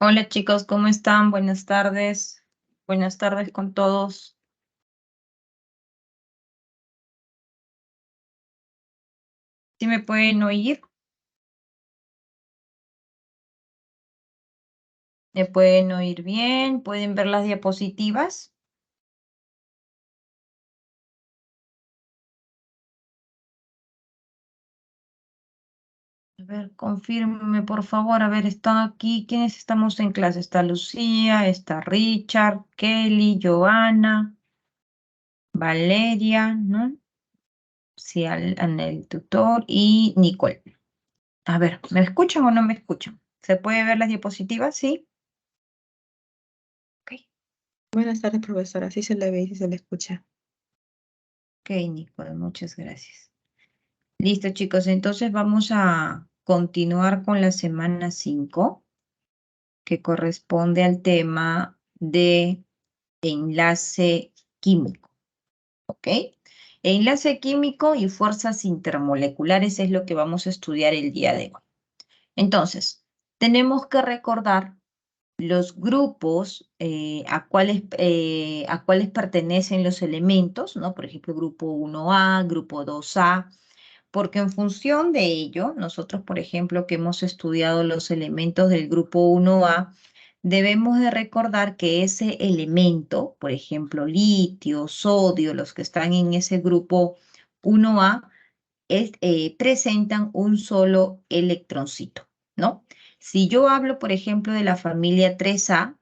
Hola chicos, ¿cómo están? Buenas tardes. Buenas tardes con todos. ¿Sí me pueden oír? ¿Me pueden oír bien? ¿Pueden ver las diapositivas? A ver, confírmeme por favor. A ver, ¿están aquí? ¿Quiénes estamos en clase? Está Lucía, está Richard, Kelly, Joana, Valeria, ¿no? Sí, el tutor y Nicole. A ver, ¿me escuchan o no me escuchan? ¿Se puede ver las diapositivas? Sí. Ok. Buenas tardes, profesora. Sí se le ve y sí se le escucha. Ok, Nicole, muchas gracias. Listo, chicos. Entonces vamos a continuar con la semana 5, que corresponde al tema de enlace químico. ¿Ok? Enlace químico y fuerzas intermoleculares es lo que vamos a estudiar el día de hoy. Entonces, tenemos que recordar los grupos a cuáles pertenecen los elementos, ¿no? Por ejemplo, grupo 1A, grupo 2A, porque en función de ello, nosotros, por ejemplo, que hemos estudiado los elementos del grupo 1A, debemos de recordar que ese elemento, por ejemplo, litio, sodio, los que están en ese grupo 1A, presentan un solo electroncito, ¿no? Si yo hablo, por ejemplo, de la familia 3A,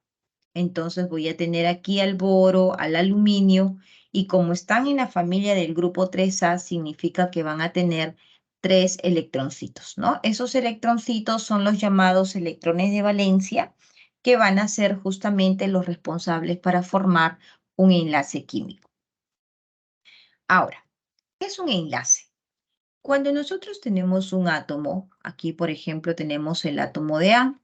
entonces voy a tener aquí al boro, al aluminio, y como están en la familia del grupo 3A, significa que van a tener 3 electroncitos, ¿no? Esos electroncitos son los llamados electrones de valencia, que van a ser justamente los responsables para formar un enlace químico. Ahora, ¿qué es un enlace? Cuando nosotros tenemos un átomo, aquí por ejemplo tenemos el átomo de A.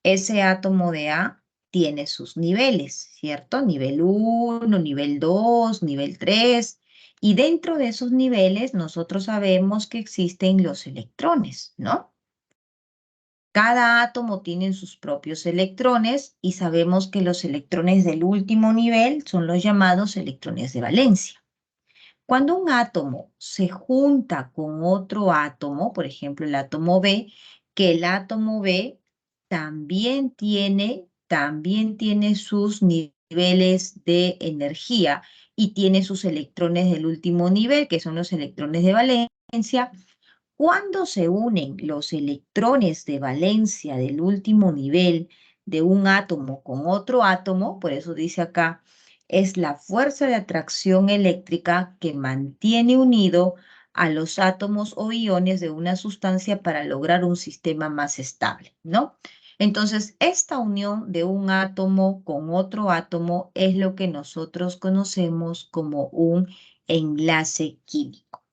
Ese átomo de A tiene sus niveles, ¿cierto? Nivel 1, nivel 2, nivel 3. Y dentro de esos niveles nosotros sabemos que existen los electrones, ¿no? Cada átomo tiene sus propios electrones y sabemos que los electrones del último nivel son los llamados electrones de valencia. Cuando un átomo se junta con otro átomo, por ejemplo el átomo B, que el átomo B también tiene sus niveles de energía y tiene sus electrones del último nivel, que son los electrones de valencia. Cuando se unen los electrones de valencia del último nivel de un átomo con otro átomo, por eso dice acá, es la fuerza de atracción eléctrica que mantiene unido a los átomos o iones de una sustancia para lograr un sistema más estable, ¿no? Entonces, esta unión de un átomo con otro átomo es lo que nosotros conocemos como un enlace químico.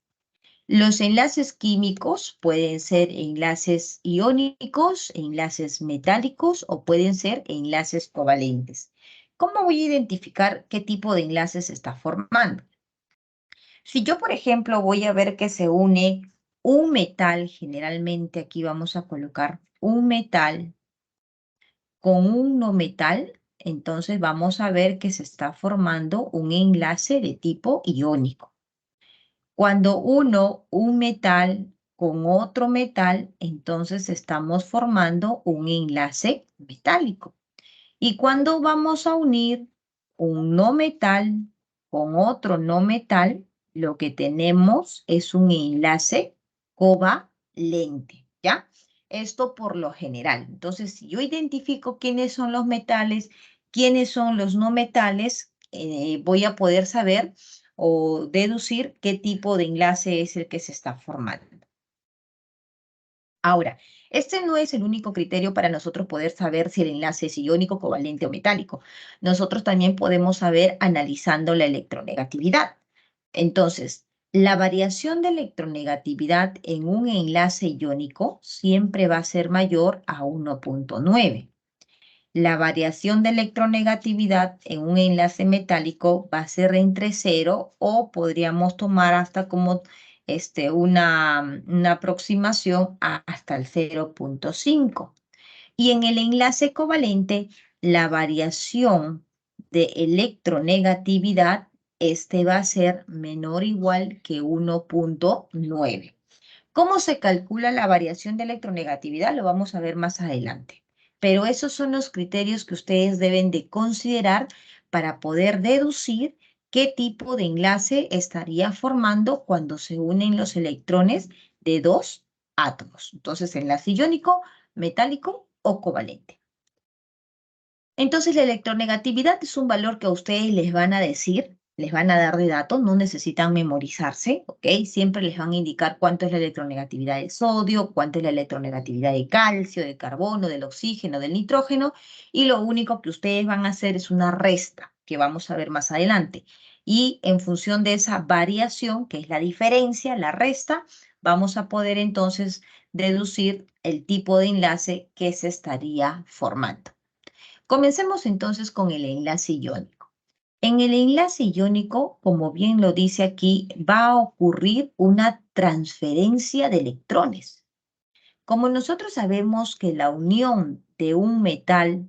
Los enlaces químicos pueden ser enlaces iónicos, enlaces metálicos o pueden ser enlaces covalentes. ¿Cómo voy a identificar qué tipo de enlaces se está formando? Si yo, por ejemplo, voy a ver que se une un metal, generalmente aquí vamos a colocar un metal con un no metal, entonces vamos a ver que se está formando un enlace de tipo iónico. Cuando uno un metal con otro metal, entonces estamos formando un enlace metálico. Y cuando vamos a unir un no metal con otro no metal, lo que tenemos es un enlace covalente, ¿ya? Esto por lo general. Entonces, si yo identifico quiénes son los metales, quiénes son los no metales, voy a poder saber o deducir qué tipo de enlace es el que se está formando. Ahora, este no es el único criterio para nosotros poder saber si el enlace es iónico, covalente o metálico. Nosotros también podemos saber analizando la electronegatividad. Entonces, la variación de electronegatividad en un enlace iónico siempre va a ser mayor a 1.9. La variación de electronegatividad en un enlace metálico va a ser entre 0 o podríamos tomar hasta como una aproximación hasta el 0.5. Y en el enlace covalente, la variación de electronegatividad, va a ser menor o igual que 1.9. ¿Cómo se calcula la variación de electronegatividad? Lo vamos a ver más adelante. Pero esos son los criterios que ustedes deben de considerar para poder deducir qué tipo de enlace estaría formando cuando se unen los electrones de dos átomos. Entonces, enlace iónico, metálico o covalente. Entonces, la electronegatividad es un valor que a ustedes les van a decir, les van a dar de datos, no necesitan memorizarse, ¿ok? Siempre les van a indicar cuánto es la electronegatividad del sodio, cuánto es la electronegatividad de calcio, de carbono, del oxígeno, del nitrógeno, y lo único que ustedes van a hacer es una resta, que vamos a ver más adelante. Y en función de esa variación, que es la diferencia, la resta, vamos a poder entonces deducir el tipo de enlace que se estaría formando. Comencemos entonces con el enlace iónico. En el enlace iónico, como bien lo dice aquí, va a ocurrir una transferencia de electrones. Como nosotros sabemos que la unión de un metal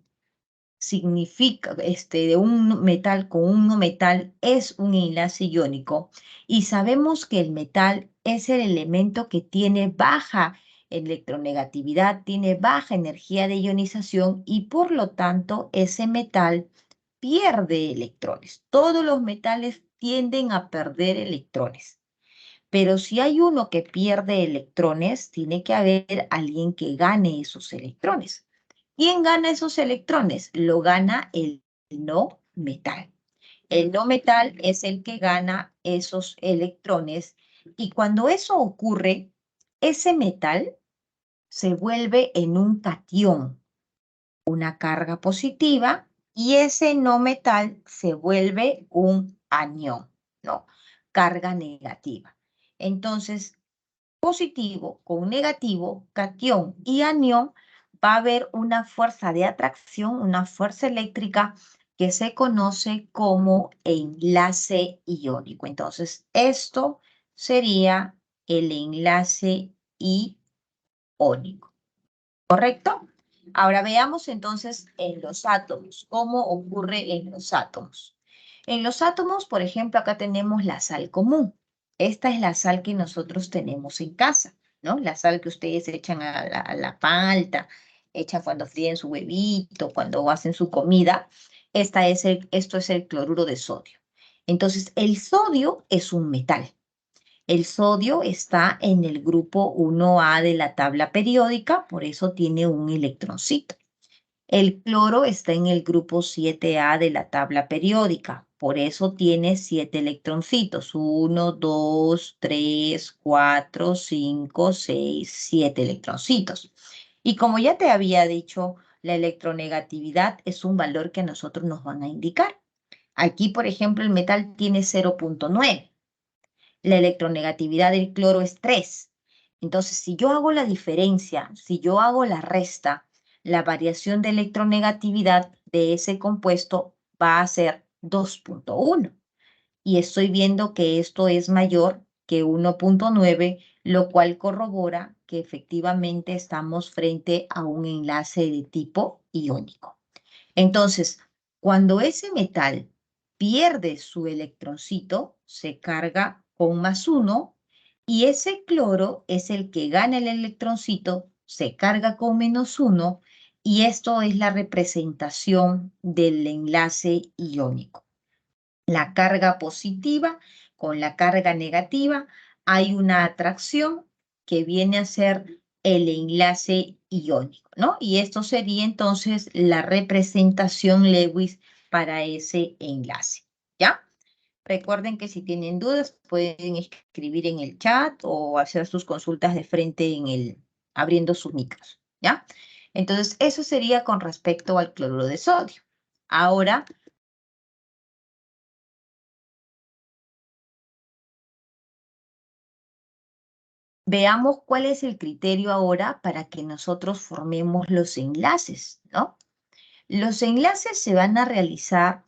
significa, de un metal con un no metal es un enlace iónico y sabemos que el metal es el elemento que tiene baja electronegatividad, tiene baja energía de ionización y por lo tanto ese metal pierde electrones. Todos los metales tienden a perder electrones. Pero si hay uno que pierde electrones, tiene que haber alguien que gane esos electrones. ¿Quién gana esos electrones? Lo gana el no metal. El no metal es el que gana esos electrones y cuando eso ocurre, ese metal se vuelve en un catión, una carga positiva, y ese no metal se vuelve un anión, ¿no? Carga negativa. Entonces, positivo con negativo, catión y anión, va a haber una fuerza de atracción, una fuerza eléctrica que se conoce como enlace iónico. Entonces, esto sería el enlace iónico, ¿correcto? Ahora veamos entonces en los átomos, cómo ocurre en los átomos. En los átomos, por ejemplo, acá tenemos la sal común. Esta es la sal que nosotros tenemos en casa, ¿no? La sal que ustedes echan a la palta, echan cuando fríen su huevito, cuando hacen su comida. Esto es el cloruro de sodio. Entonces, el sodio es un metal. El sodio está en el grupo 1A de la tabla periódica, por eso tiene un electroncito. El cloro está en el grupo 7A de la tabla periódica, por eso tiene 7 electroncitos. 1, 2, 3, 4, 5, 6, 7 electroncitos. Y como ya te había dicho, la electronegatividad es un valor que a nosotros nos van a indicar. Aquí, por ejemplo, el metal tiene 0.9. La electronegatividad del cloro es 3. Entonces, si yo hago la diferencia, si yo hago la resta, la variación de electronegatividad de ese compuesto va a ser 2.1. Y estoy viendo que esto es mayor que 1.9, lo cual corrobora que efectivamente estamos frente a un enlace de tipo iónico. Entonces, cuando ese metal pierde su electroncito, se carga con +1 y ese cloro es el que gana el electroncito, se carga con -1 y esto es la representación del enlace iónico. La carga positiva con la carga negativa, hay una atracción que viene a ser el enlace iónico, ¿no? Y esto sería entonces la representación Lewis para ese enlace, ¿ya? Recuerden que si tienen dudas pueden escribir en el chat o hacer sus consultas de frente abriendo sus micros, ¿ya? Entonces, eso sería con respecto al cloruro de sodio. Ahora, veamos cuál es el criterio ahora para que nosotros formemos los enlaces, ¿no? Los enlaces se van a realizar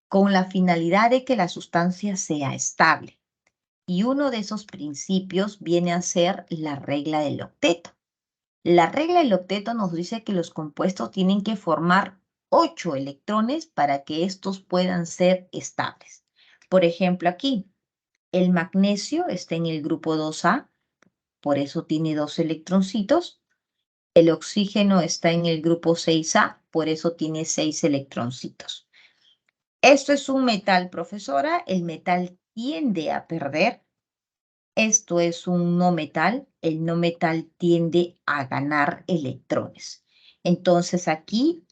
con la finalidad de que la sustancia sea estable. Y uno de esos principios viene a ser la regla del octeto. La regla del octeto nos dice que los compuestos tienen que formar 8 electrones para que estos puedan ser estables. Por ejemplo, aquí, el magnesio está en el grupo 2A, por eso tiene 2 electroncitos. El oxígeno está en el grupo 6A, por eso tiene 6 electroncitos. Esto es un metal, profesora. El metal tiende a perder. Esto es un no metal. El no metal tiende a ganar electrones. Entonces aquí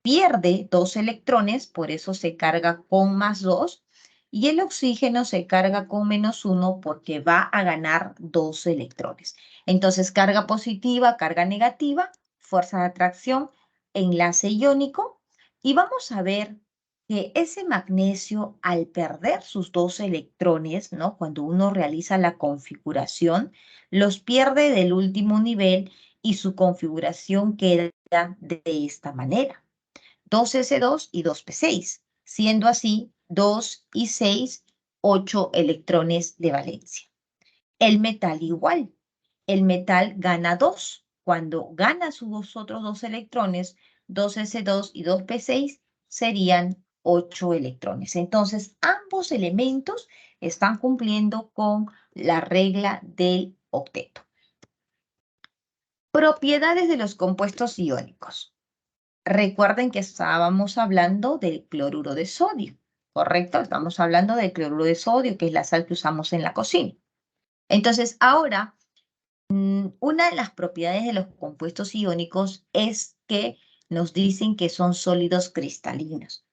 pierde 2 electrones, por eso se carga con +2. Y el oxígeno se carga con -1 porque va a ganar 2 electrones. Entonces, carga positiva, carga negativa, fuerza de atracción, enlace iónico. Y vamos a ver que ese magnesio, al perder sus 2 electrones, ¿no? Cuando uno realiza la configuración, los pierde del último nivel y su configuración queda de esta manera. 2s2 y 2p6, siendo así 2 y 6, 8 electrones de valencia. El metal igual. El metal gana 2. Cuando gana sus otros 2 electrones, 2s2 y 2p6, serían 8 electrones. Entonces, ambos elementos están cumpliendo con la regla del octeto. Propiedades de los compuestos iónicos. Recuerden que estábamos hablando del cloruro de sodio, ¿correcto? Estamos hablando del cloruro de sodio, que es la sal que usamos en la cocina. Entonces, ahora, una de las propiedades de los compuestos iónicos es que nos dicen que son sólidos cristalinos.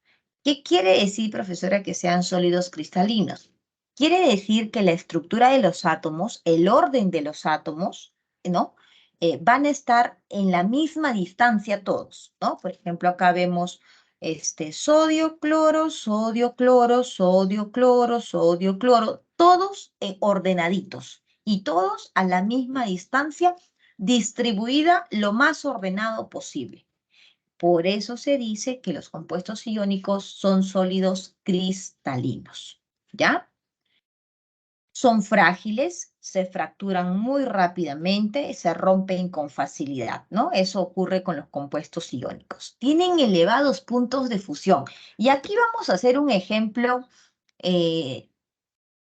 ¿Qué quiere decir, profesora, que sean sólidos cristalinos? Quiere decir que la estructura de los átomos, el orden de los átomos, ¿no? Van a estar en la misma distancia todos, ¿no? Por ejemplo, acá vemos sodio, cloro, sodio, cloro, sodio, cloro, sodio, cloro, todos ordenaditos y todos a la misma distancia, distribuida lo más ordenado posible. Por eso se dice que los compuestos iónicos son sólidos cristalinos, ¿ya? Son frágiles, se fracturan muy rápidamente, se rompen con facilidad, ¿no? Eso ocurre con los compuestos iónicos. Tienen elevados puntos de fusión. Y aquí vamos a hacer un ejemplo eh,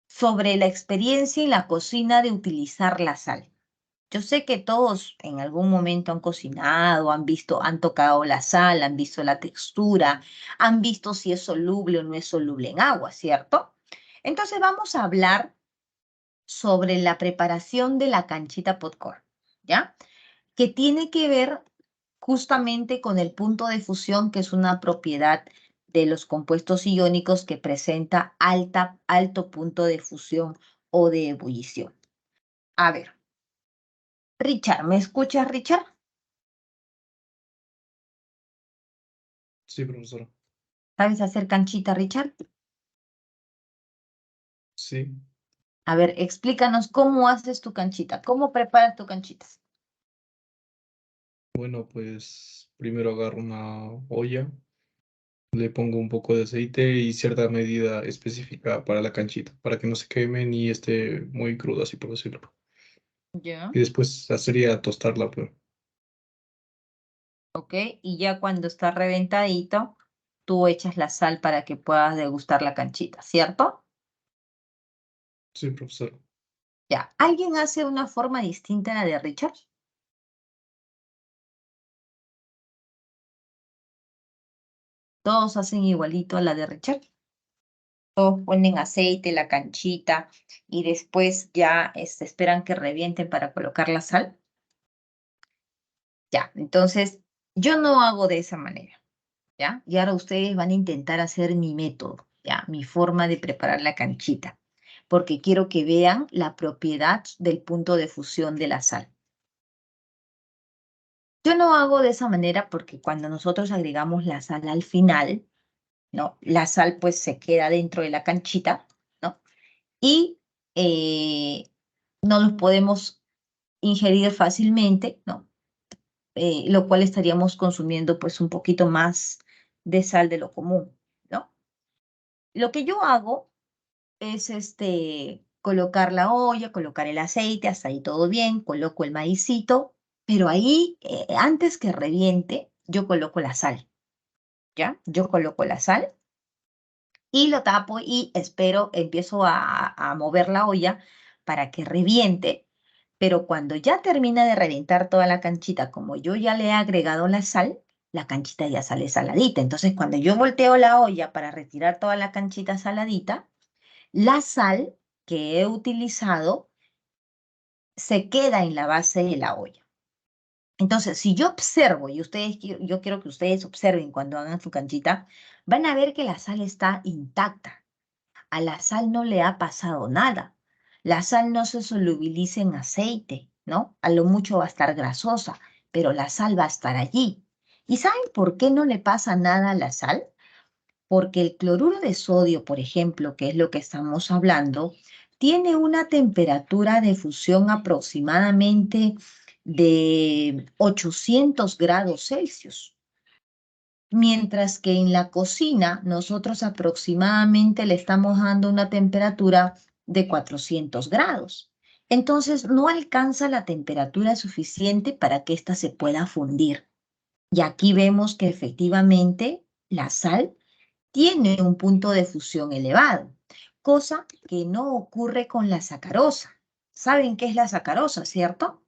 sobre la experiencia en la cocina de utilizar la sal. Yo sé que todos en algún momento han cocinado, han visto, han tocado la sal, han visto la textura, han visto si es soluble o no es soluble en agua, ¿cierto? Entonces vamos a hablar sobre la preparación de la canchita popcorn, ¿ya? Que tiene que ver justamente con el punto de fusión, que es una propiedad de los compuestos iónicos que presenta alto punto de fusión o de ebullición. A ver, Richard, ¿me escuchas, Richard? Sí, profesora. ¿Sabes hacer canchita, Richard? Sí. A ver, explícanos cómo haces tu canchita, cómo preparas tu canchita. Bueno, pues primero agarro una olla, le pongo un poco de aceite y cierta medida específica para la canchita, para que no se queme ni esté muy cruda, así por decirlo. Ya. Y después sería tostarla, pues. Ok, y ya cuando está reventadito, tú echas la sal para que puedas degustar la canchita, ¿cierto? Sí, profesor. Ya. ¿Alguien hace una forma distinta a la de Richard? Todos hacen igualito a la de Richard. Todos ponen aceite, la canchita y después ya esperan que revienten para colocar la sal. Ya, entonces yo no hago de esa manera, ¿ya? Y ahora ustedes van a intentar hacer mi método, ¿ya? Mi forma de preparar la canchita, porque quiero que vean la propiedad del punto de fusión de la sal. Yo no hago de esa manera porque cuando nosotros agregamos la sal al final, ¿no? La sal pues se queda dentro de la canchita, ¿no? Y eh, no los podemos ingerir fácilmente, ¿no? Lo cual estaríamos consumiendo pues un poquito más de sal de lo común, ¿no? Lo que yo hago es colocar la olla, colocar el aceite, hasta ahí todo bien, coloco el maicito, Pero ahí, antes que reviente, yo coloco la sal, ¿ya? Yo coloco la sal y lo tapo y espero, empiezo a mover la olla para que reviente. Pero cuando ya termina de reventar toda la canchita, como yo ya le he agregado la sal, la canchita ya sale saladita. Entonces, cuando yo volteo la olla para retirar toda la canchita saladita, la sal que he utilizado se queda en la base de la olla. Entonces, si yo observo, y ustedes, yo quiero que ustedes observen cuando hagan su canchita, van a ver que la sal está intacta. A la sal no le ha pasado nada. La sal no se solubiliza en aceite, ¿no? A lo mucho va a estar grasosa, pero la sal va a estar allí. ¿Y saben por qué no le pasa nada a la sal? Porque el cloruro de sodio, por ejemplo, que es lo que estamos hablando, tiene una temperatura de fusión aproximadamente de 800 grados Celsius. Mientras que en la cocina nosotros aproximadamente le estamos dando una temperatura de 400 grados. Entonces no alcanza la temperatura suficiente para que ésta se pueda fundir. Y aquí vemos que efectivamente la sal tiene un punto de fusión elevado, cosa que no ocurre con la sacarosa. ¿Saben qué es la sacarosa, cierto?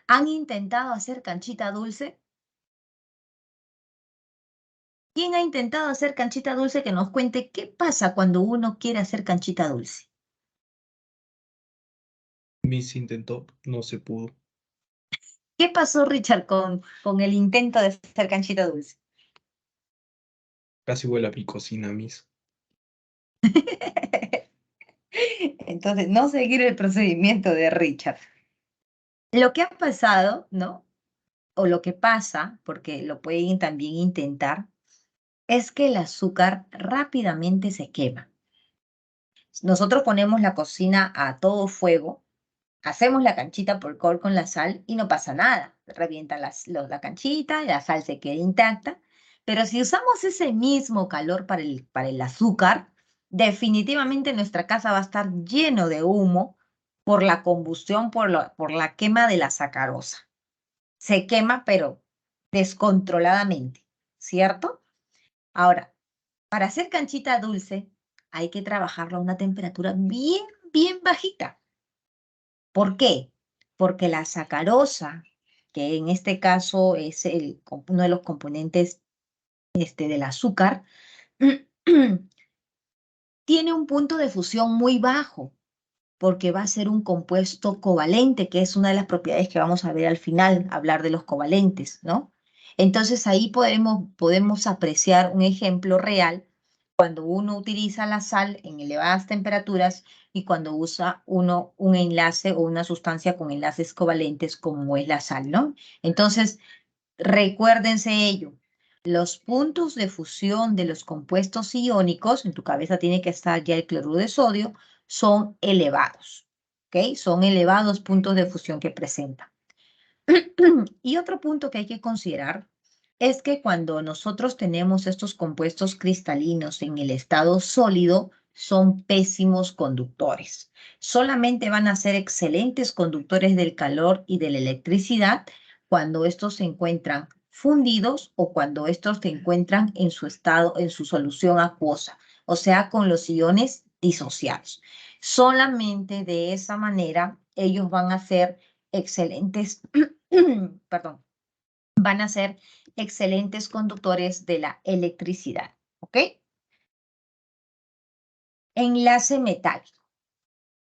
¿Han intentado hacer canchita dulce? ¿Quién ha intentado hacer canchita dulce que nos cuente qué pasa cuando uno quiere hacer canchita dulce? Miss intentó, no se pudo. ¿Qué pasó, Richard, con el intento de hacer canchita dulce? Casi vuela mi cocina, Miss. Entonces, no seguir el procedimiento de Richard. Lo que ha pasado, ¿no? O lo que pasa, porque lo pueden también intentar, es que el azúcar rápidamente se quema. Nosotros ponemos la cocina a todo fuego, hacemos la canchita por col con la sal y no pasa nada. Revienta la canchita, la sal se queda intacta. Pero si usamos ese mismo calor para el azúcar, definitivamente nuestra casa va a estar lleno de humo por la combustión, por la quema de la sacarosa. Se quema, pero descontroladamente, ¿cierto? Ahora, para hacer canchita dulce hay que trabajarla a una temperatura bien, bien bajita. ¿Por qué? Porque la sacarosa, que en este caso es uno de los componentes del azúcar, tiene un punto de fusión muy bajo, porque va a ser un compuesto covalente, que es una de las propiedades que vamos a ver al final, hablar de los covalentes, ¿no? Entonces ahí podemos apreciar un ejemplo real cuando uno utiliza la sal en elevadas temperaturas y cuando usa uno un enlace o una sustancia con enlaces covalentes como es la sal, ¿no? Entonces, recuérdense ello. Los puntos de fusión de los compuestos iónicos, en tu cabeza tiene que estar ya el cloruro de sodio, son elevados, ¿ok? Son elevados puntos de fusión que presenta. Y otro punto que hay que considerar es que cuando nosotros tenemos estos compuestos cristalinos en el estado sólido, son pésimos conductores. Solamente van a ser excelentes conductores del calor y de la electricidad cuando estos se encuentran fundidos o cuando estos se encuentran en su estado, en su solución acuosa, o sea, con los iones disociados. Solamente de esa manera ellos van a ser excelentes, perdón, van a ser excelentes conductores de la electricidad, ¿ok? Enlace metálico.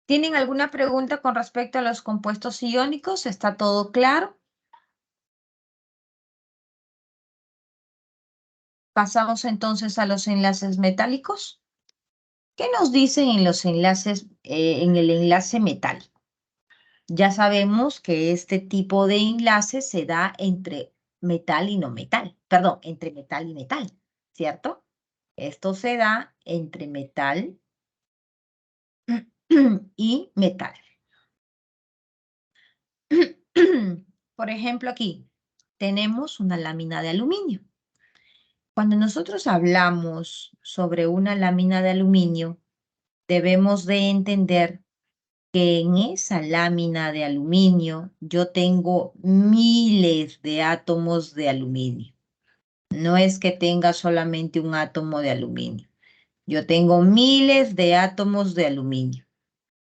¿Tienen alguna pregunta con respecto a los compuestos iónicos? ¿Está todo claro? Pasamos entonces a los enlaces metálicos. ¿Qué nos dicen en los enlaces, en el enlace metálico? Ya sabemos que este tipo de enlace se da entre metal y no metal, perdón, entre metal y metal, ¿cierto? Esto se da entre metal y metal. Por ejemplo, aquí tenemos una lámina de aluminio. Cuando nosotros hablamos sobre una lámina de aluminio, debemos de entender que en esa lámina de aluminio yo tengo miles de átomos de aluminio. No es que tenga solamente un átomo de aluminio. Yo tengo miles de átomos de aluminio,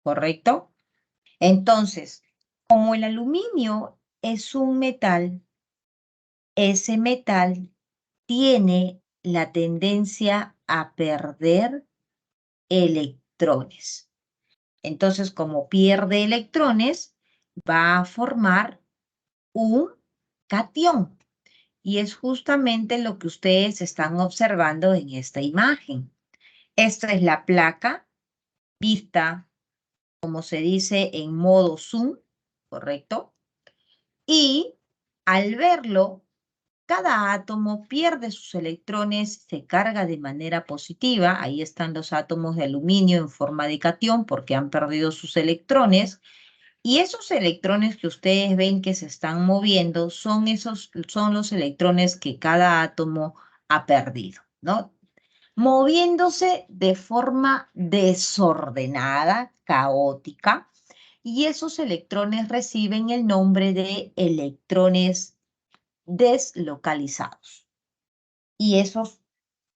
¿correcto? Entonces, como el aluminio es un metal, ese metal tiene la tendencia a perder electrones. Entonces, como pierde electrones, va a formar un catión. Y es justamente lo que ustedes están observando en esta imagen. Esta es la placa vista, como se dice, en modo zoom, ¿correcto? Y al verlo, cada átomo pierde sus electrones, se carga de manera positiva. Ahí están los átomos de aluminio en forma de catión porque han perdido sus electrones. Y esos electrones que ustedes ven que se están moviendo son los electrones que cada átomo ha perdido, ¿no? Moviéndose de forma desordenada, caótica, y esos electrones reciben el nombre de electrones deslocalizados. Y esos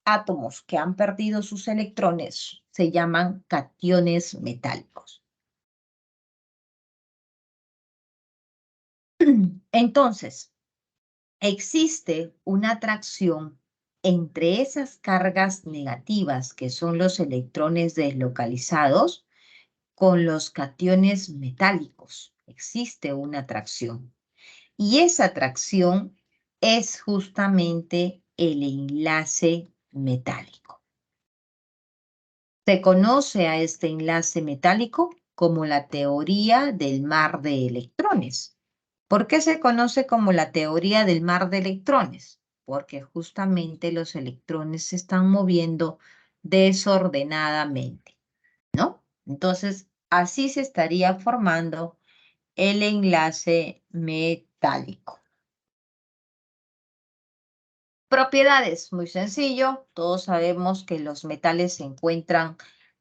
átomos que han perdido sus electrones se llaman cationes metálicos. Entonces, existe una atracción entre esas cargas negativas que son los electrones deslocalizados con los cationes metálicos. Existe una atracción. Y esa atracción es justamente el enlace metálico. Se conoce a este enlace metálico como la teoría del mar de electrones. ¿Por qué se conoce como la teoría del mar de electrones? Porque justamente los electrones se están moviendo desordenadamente, ¿no? Entonces, así se estaría formando el enlace metálico. Propiedades, muy sencillo. Todos sabemos que los metales se encuentran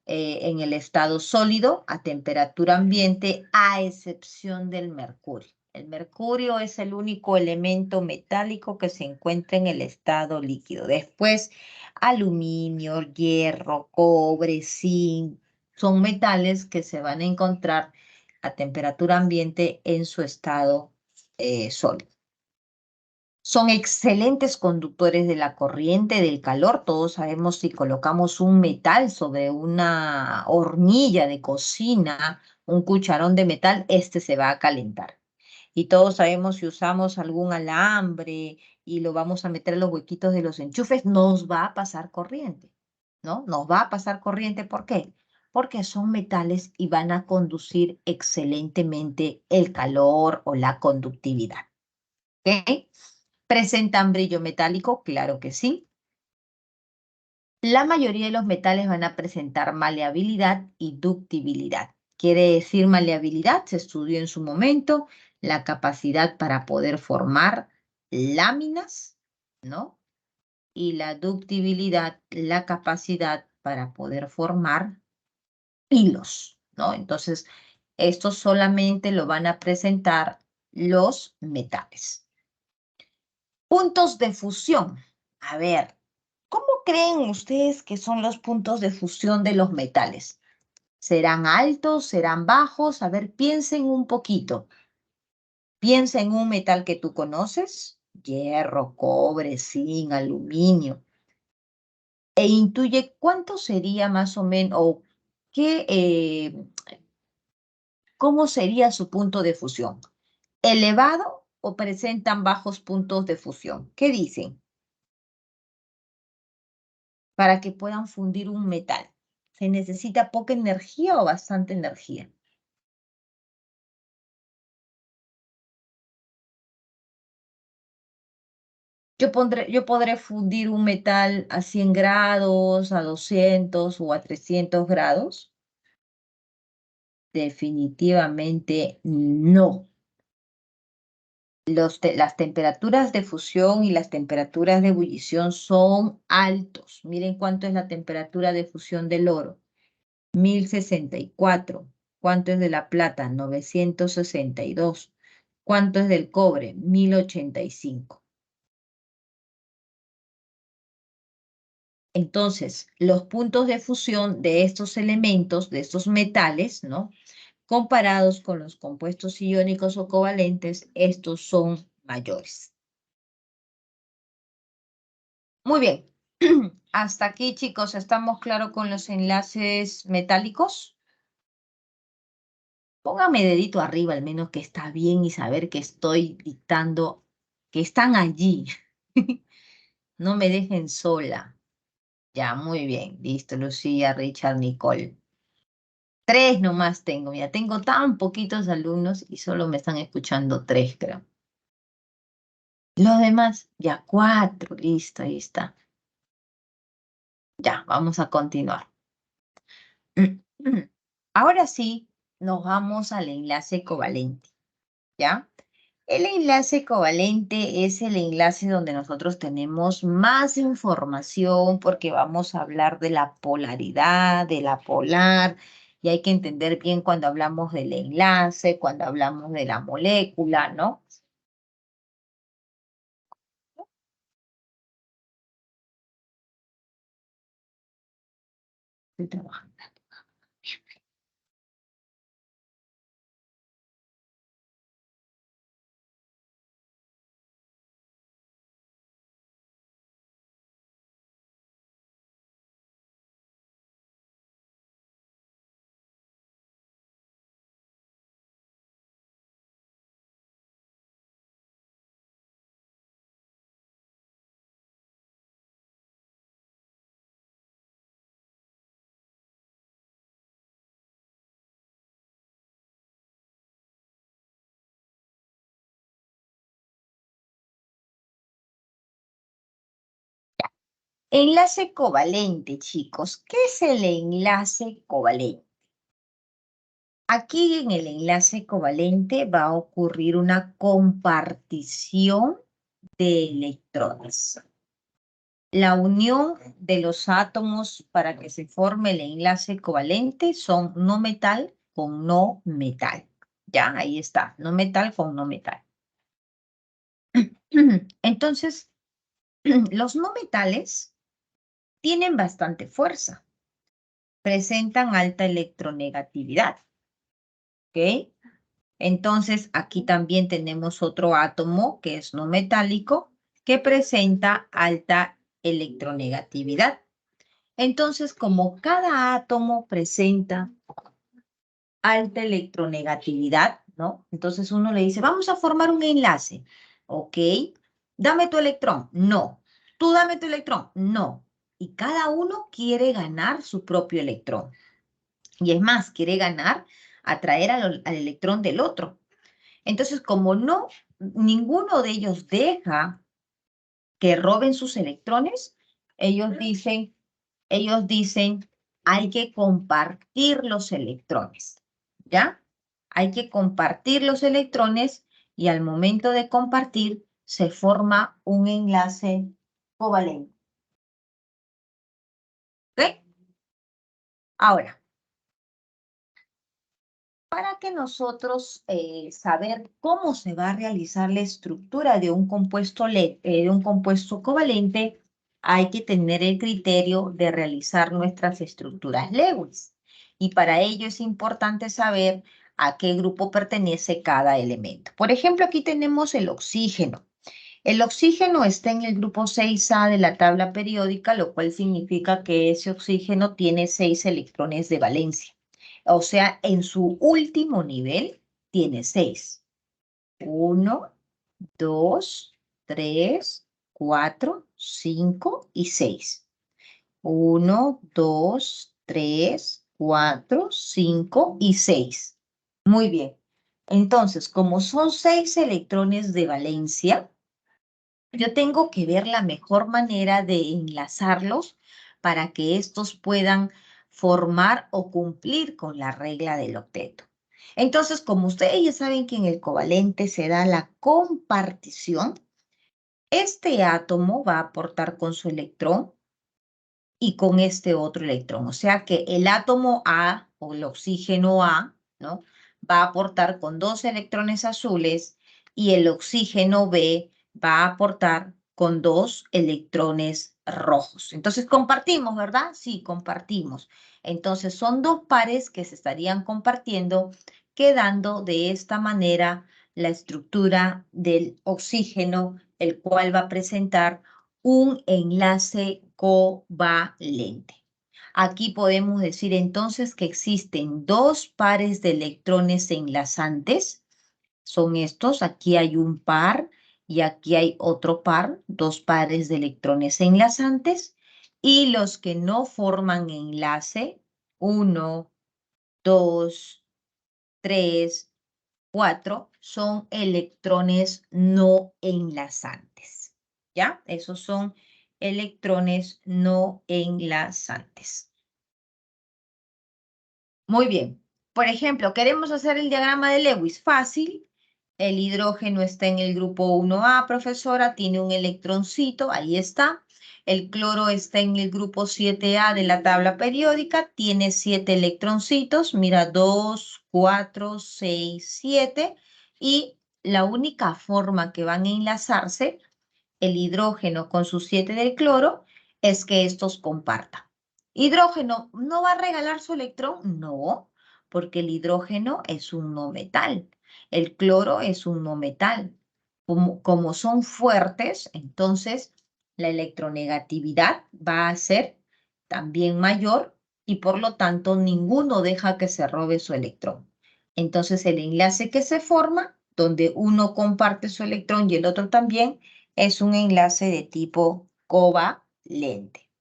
en el estado sólido a temperatura ambiente, a excepción del mercurio. El mercurio es el único elemento metálico que se encuentra en el estado líquido. Después, aluminio, hierro, cobre, zinc, son metales que se van a encontrar a temperatura ambiente en su estado sólido. Son excelentes conductores de la corriente, del calor. Todos sabemos si colocamos un metal sobre una hornilla de cocina, un cucharón de metal, este se va a calentar. Y todos sabemos si usamos algún alambre y lo vamos a meter en los huequitos de los enchufes, nos va a pasar corriente, ¿no? Nos va a pasar corriente, ¿por qué? Porque son metales y van a conducir excelentemente el calor o la conductividad. ¿Ok? ¿Presentan brillo metálico? Claro que sí. La mayoría de los metales van a presentar maleabilidad y ductibilidad. Quiere decir maleabilidad, se estudió en su momento, la capacidad para poder formar láminas, ¿no? Y la ductibilidad, la capacidad para poder formar hilos, ¿no? Entonces, esto solamente lo van a presentar los metales. Puntos de fusión. A ver, ¿cómo creen ustedes que son los puntos de fusión de los metales? ¿Serán altos? ¿Serán bajos? A ver, piensen un poquito. Piensa en un metal que tú conoces, hierro, cobre, zinc, aluminio, e intuye cuánto sería más o menos, o cómo sería su punto de fusión. ¿Elevado o presentan bajos puntos de fusión? ¿Qué dicen? Para que puedan fundir un metal. ¿Se necesita poca energía o bastante energía? Yo podré fundir un metal a 100 grados, a 200 o a 300 grados. Definitivamente no. Las temperaturas de fusión y las temperaturas de ebullición son altos. Miren cuánto es la temperatura de fusión del oro. 1064. ¿Cuánto es de la plata? 962. ¿Cuánto es del cobre? 1085. Entonces, los puntos de fusión de estos elementos, de estos metales, ¿no? Comparados con los compuestos iónicos o covalentes, estos son mayores. Muy bien. Hasta aquí, chicos, ¿estamos claros con los enlaces metálicos? Póngame dedito arriba, al menos que está bien y saber que estoy dictando, que están allí. No me dejen sola. Ya, muy bien. Listo, Lucía, Richard, Nicole. 3 nomás tengo. Mira, tengo tan poquitos alumnos y solo me están escuchando 3, creo. Los demás, ya 4. Listo, ahí está. Ya, vamos a continuar. Ahora sí, nos vamos al enlace covalente, ¿ya? El enlace covalente es el enlace donde nosotros tenemos más información porque vamos a hablar de la polaridad, de la polar, y hay que entender bien cuando hablamos del enlace, cuando hablamos de la molécula, ¿no? Estoy trabajando. Enlace covalente, chicos. ¿Qué es el enlace covalente? Aquí en el enlace covalente va a ocurrir una compartición de electrones. La unión de los átomos para que se forme el enlace covalente son no metal con no metal. Ya, ahí está, no metal con no metal. Entonces, los no metales tienen bastante fuerza, presentan alta electronegatividad, ¿ok? Entonces, aquí también tenemos otro átomo que es no metálico que presenta alta electronegatividad. Entonces, como cada átomo presenta alta electronegatividad, ¿no? Entonces uno le dice, vamos a formar un enlace. Ok, dame tu electrón. No. Tú dame tu electrón. No. Y cada uno quiere ganar su propio electrón. Y es más, quiere ganar, atraer al electrón del otro. Entonces, como no, ninguno de ellos deja que roben sus electrones, ellos dicen, hay que compartir los electrones, ¿ya? Hay que compartir los electrones y al momento de compartir se forma un enlace covalente. ¿Ok? Ahora, para que nosotros saber cómo se va a realizar la estructura de un compuesto covalente, hay que tener el criterio de realizar nuestras estructuras Lewis. Y para ello es importante saber a qué grupo pertenece cada elemento. Por ejemplo, aquí tenemos el oxígeno. El oxígeno está en el grupo 6A de la tabla periódica, lo cual significa que ese oxígeno tiene 6 electrones de valencia. O sea, en su último nivel tiene 6. 1, 2, 3, 4, 5 y 6. 1, 2, 3, 4, 5 y 6. Muy bien. Entonces, como son 6 electrones de valencia, yo tengo que ver la mejor manera de enlazarlos para que estos puedan formar o cumplir con la regla del octeto. Entonces, como ustedes ya saben que en el covalente se da la compartición, este átomo va a aportar con su electrón y con este otro electrón. O sea que el átomo A o el oxígeno A ¿no? Va a aportar con 2 electrones azules y el oxígeno B va a aportar con 2 electrones rojos. Entonces compartimos, ¿verdad? Sí, compartimos. Entonces son 2 pares que se estarían compartiendo, quedando de esta manera la estructura del oxígeno, el cual va a presentar un enlace covalente. Aquí podemos decir entonces que existen 2 pares de electrones enlazantes. Son estos, aquí hay un par y aquí hay otro par, 2 pares de electrones enlazantes. Y los que no forman enlace, 1, 2, 3, 4, son electrones no enlazantes. ¿Ya? Esos son electrones no enlazantes. Muy bien. Por ejemplo, queremos hacer el diagrama de Lewis. Fácil. El hidrógeno está en el grupo 1A, profesora, tiene un electroncito, ahí está. El cloro está en el grupo 7A de la tabla periódica, tiene 7 electroncitos. Mira, 2, 4, 6, 7. Y la única forma que van a enlazarse el hidrógeno con sus 7 del cloro es que estos compartan. ¿Hidrógeno no va a regalar su electrón? No, porque el hidrógeno es un no metal. El cloro es un no metal. Como son fuertes, entonces la electronegatividad va a ser también mayor y por lo tanto ninguno deja que se robe su electrón. Entonces el enlace que se forma, donde uno comparte su electrón y el otro también, es un enlace de tipo covalente.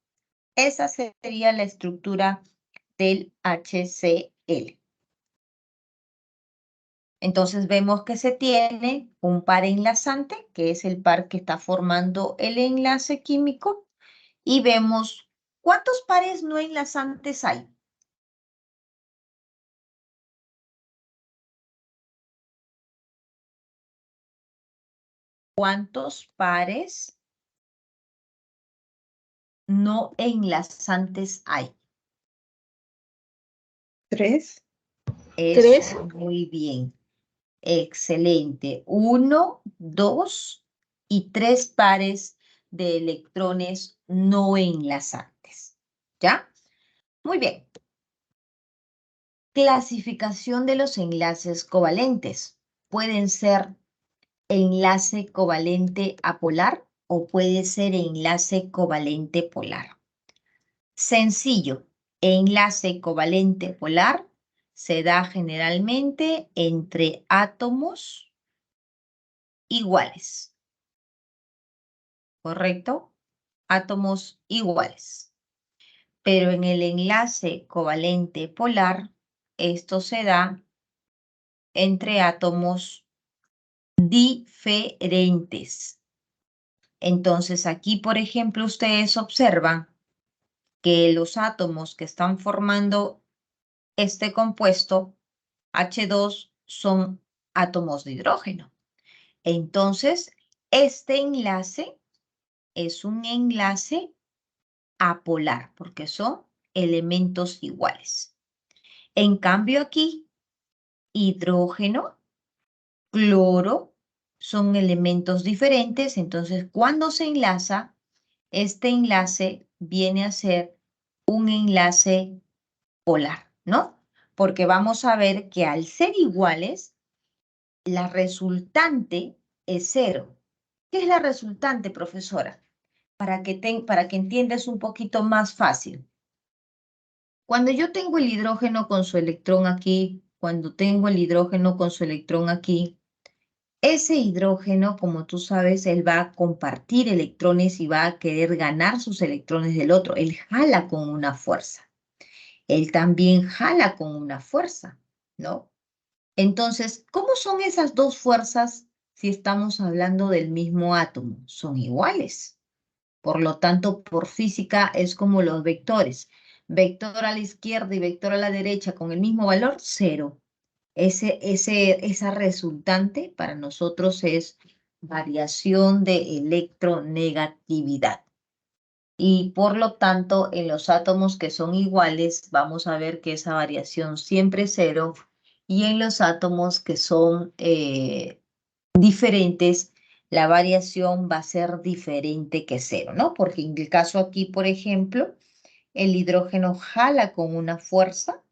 Esa sería la estructura del HCl. Entonces vemos que se tiene un par enlazante, que es el par que está formando el enlace químico, y vemos cuántos pares no enlazantes hay. ¿Cuántos pares no enlazantes hay? 3. Eso, muy bien. Excelente. 1, 2 y 3 pares de electrones no enlazantes. ¿Ya? Muy bien. Clasificación de los enlaces covalentes. Pueden ser enlace covalente apolar o puede ser enlace covalente polar. Sencillo. Enlace covalente polar se da generalmente entre átomos iguales, ¿correcto? Átomos iguales. Pero en el enlace covalente polar, esto se da entre átomos diferentes. Entonces aquí, por ejemplo, ustedes observan que los átomos que están formando este compuesto H2 son átomos de hidrógeno. Entonces, este enlace es un enlace apolar, porque son elementos iguales. En cambio aquí, hidrógeno, cloro, son elementos diferentes, entonces cuando se enlaza, este enlace viene a ser un enlace polar, ¿no? Porque vamos a ver que al ser iguales, la resultante es 0. ¿Qué es la resultante, profesora? Para que entiendas un poquito más fácil. Cuando yo tengo el hidrógeno con su electrón aquí, cuando tengo el hidrógeno con su electrón aquí, ese hidrógeno, como tú sabes, él va a compartir electrones y va a querer ganar sus electrones del otro. Él jala con una fuerza. Él también jala con una fuerza, ¿no? Entonces, ¿cómo son esas dos fuerzas si estamos hablando del mismo átomo? Son iguales. Por lo tanto, por física es como los vectores. Vector a la izquierda y vector a la derecha con el mismo valor, 0. Esa resultante para nosotros es variación de electronegatividad. Y por lo tanto, en los átomos que son iguales, vamos a ver que esa variación siempre es 0 Y en los átomos que son diferentes, la variación va a ser diferente que cero, ¿no? Porque en el caso aquí, por ejemplo, el hidrógeno jala con una fuerza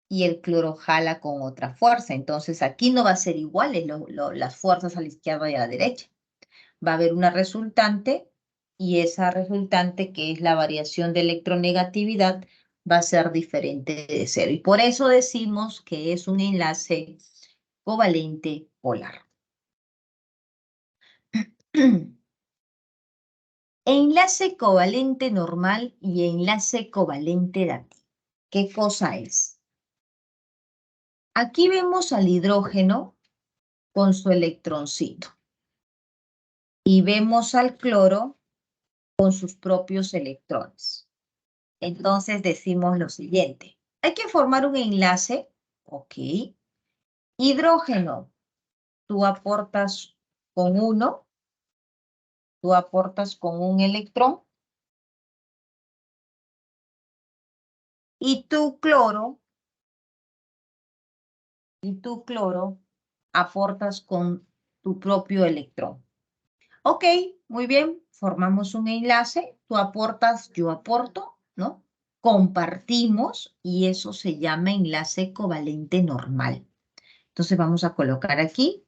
y el cloro jala con otra fuerza. Entonces aquí no va a ser iguales las fuerzas a la izquierda y a la derecha. Va a haber una resultante y esa resultante, que es la variación de electronegatividad, va a ser diferente de cero. Y por eso decimos que es un enlace covalente polar. Enlace covalente normal y enlace covalente dativo. ¿Qué cosa es? Aquí vemos al hidrógeno con su electroncito y vemos al cloro con sus propios electrones. Entonces decimos lo siguiente. Hay que formar un enlace, ok. Hidrógeno, tú aportas con uno, tú aportas con un electrón. Y tu cloro aportas con tu propio electrón. Ok, muy bien, formamos un enlace, tú aportas, yo aporto, ¿no? Compartimos y eso se llama enlace covalente normal. Entonces vamos a colocar aquí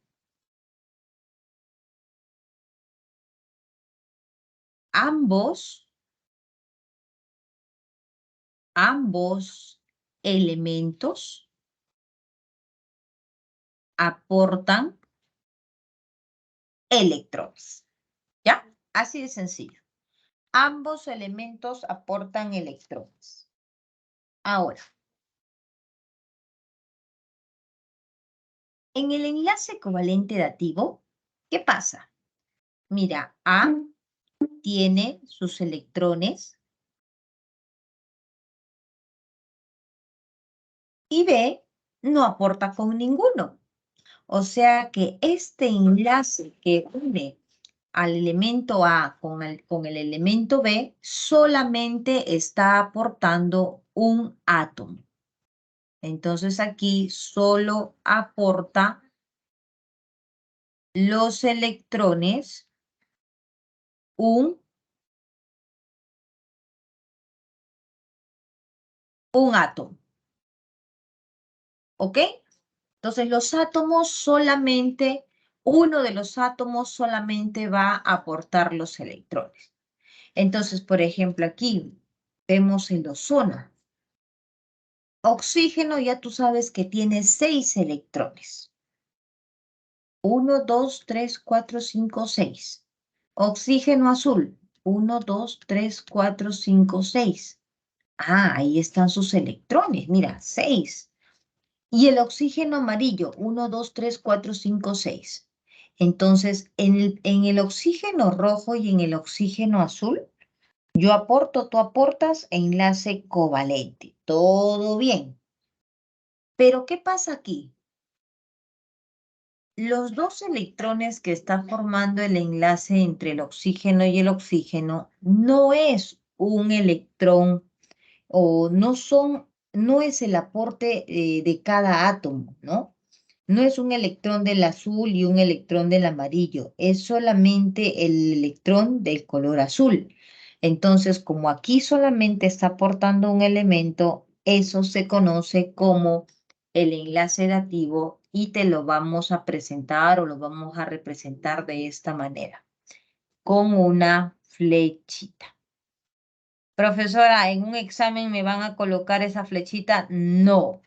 ambos elementos aportan electrones, ¿ya? Así de sencillo. Ambos elementos aportan electrones. Ahora, en el enlace covalente dativo, ¿qué pasa? Mira, A tiene sus electrones y B no aporta con ninguno. O sea que este enlace que une al elemento A con el elemento B solamente está aportando un átomo. Entonces aquí solo aporta los electrones un átomo. ¿Ok? Entonces los átomos solamente, uno de los átomos solamente va a aportar los electrones. Entonces, por ejemplo, aquí vemos el ozono. Oxígeno, ya tú sabes que tiene 6 electrones. 1, 2, 3, 4, 5, 6. Oxígeno azul. 1, 2, 3, 4, 5, 6. Ah, ahí están sus electrones. Mira, 6. Y el oxígeno amarillo, 1, 2, 3, 4, 5, 6. Entonces, en el oxígeno rojo y en el oxígeno azul, yo aporto, tú aportas, enlace covalente. Todo bien. Pero, ¿qué pasa aquí? Los dos electrones que está formando el enlace entre el oxígeno y el oxígeno no es un electrón o no es el aporte de cada átomo, ¿no? No es un electrón del azul y un electrón del amarillo, es solamente el electrón del color azul. Entonces, como aquí solamente está aportando un elemento, eso se conoce como el enlace dativo y te lo vamos a presentar o lo vamos a representar de esta manera, con una flechita. Profesora, ¿en un examen me van a colocar esa flechita? No,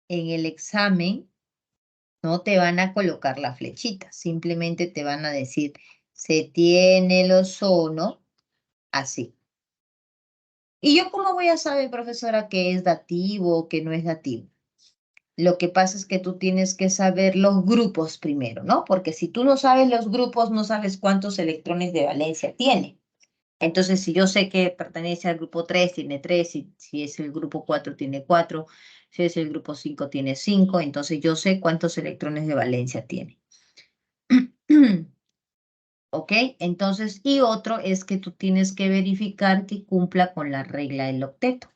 en el examen no te van a colocar la flechita, simplemente te van a decir, se tiene el ozono así. ¿Y yo cómo voy a saber, profesora, que es dativo o que no es dativo? Lo que pasa es que tú tienes que saber los grupos primero, ¿no? Porque si tú no sabes los grupos, no sabes cuántos electrones de valencia tiene. Entonces, si yo sé que pertenece al grupo 3, tiene 3, si es el grupo 4, tiene 4, si es el grupo 5, tiene 5, entonces yo sé cuántos electrones de valencia tiene. ¿Ok? Entonces, y otro es que tú tienes que verificar que cumpla con la regla del octeto.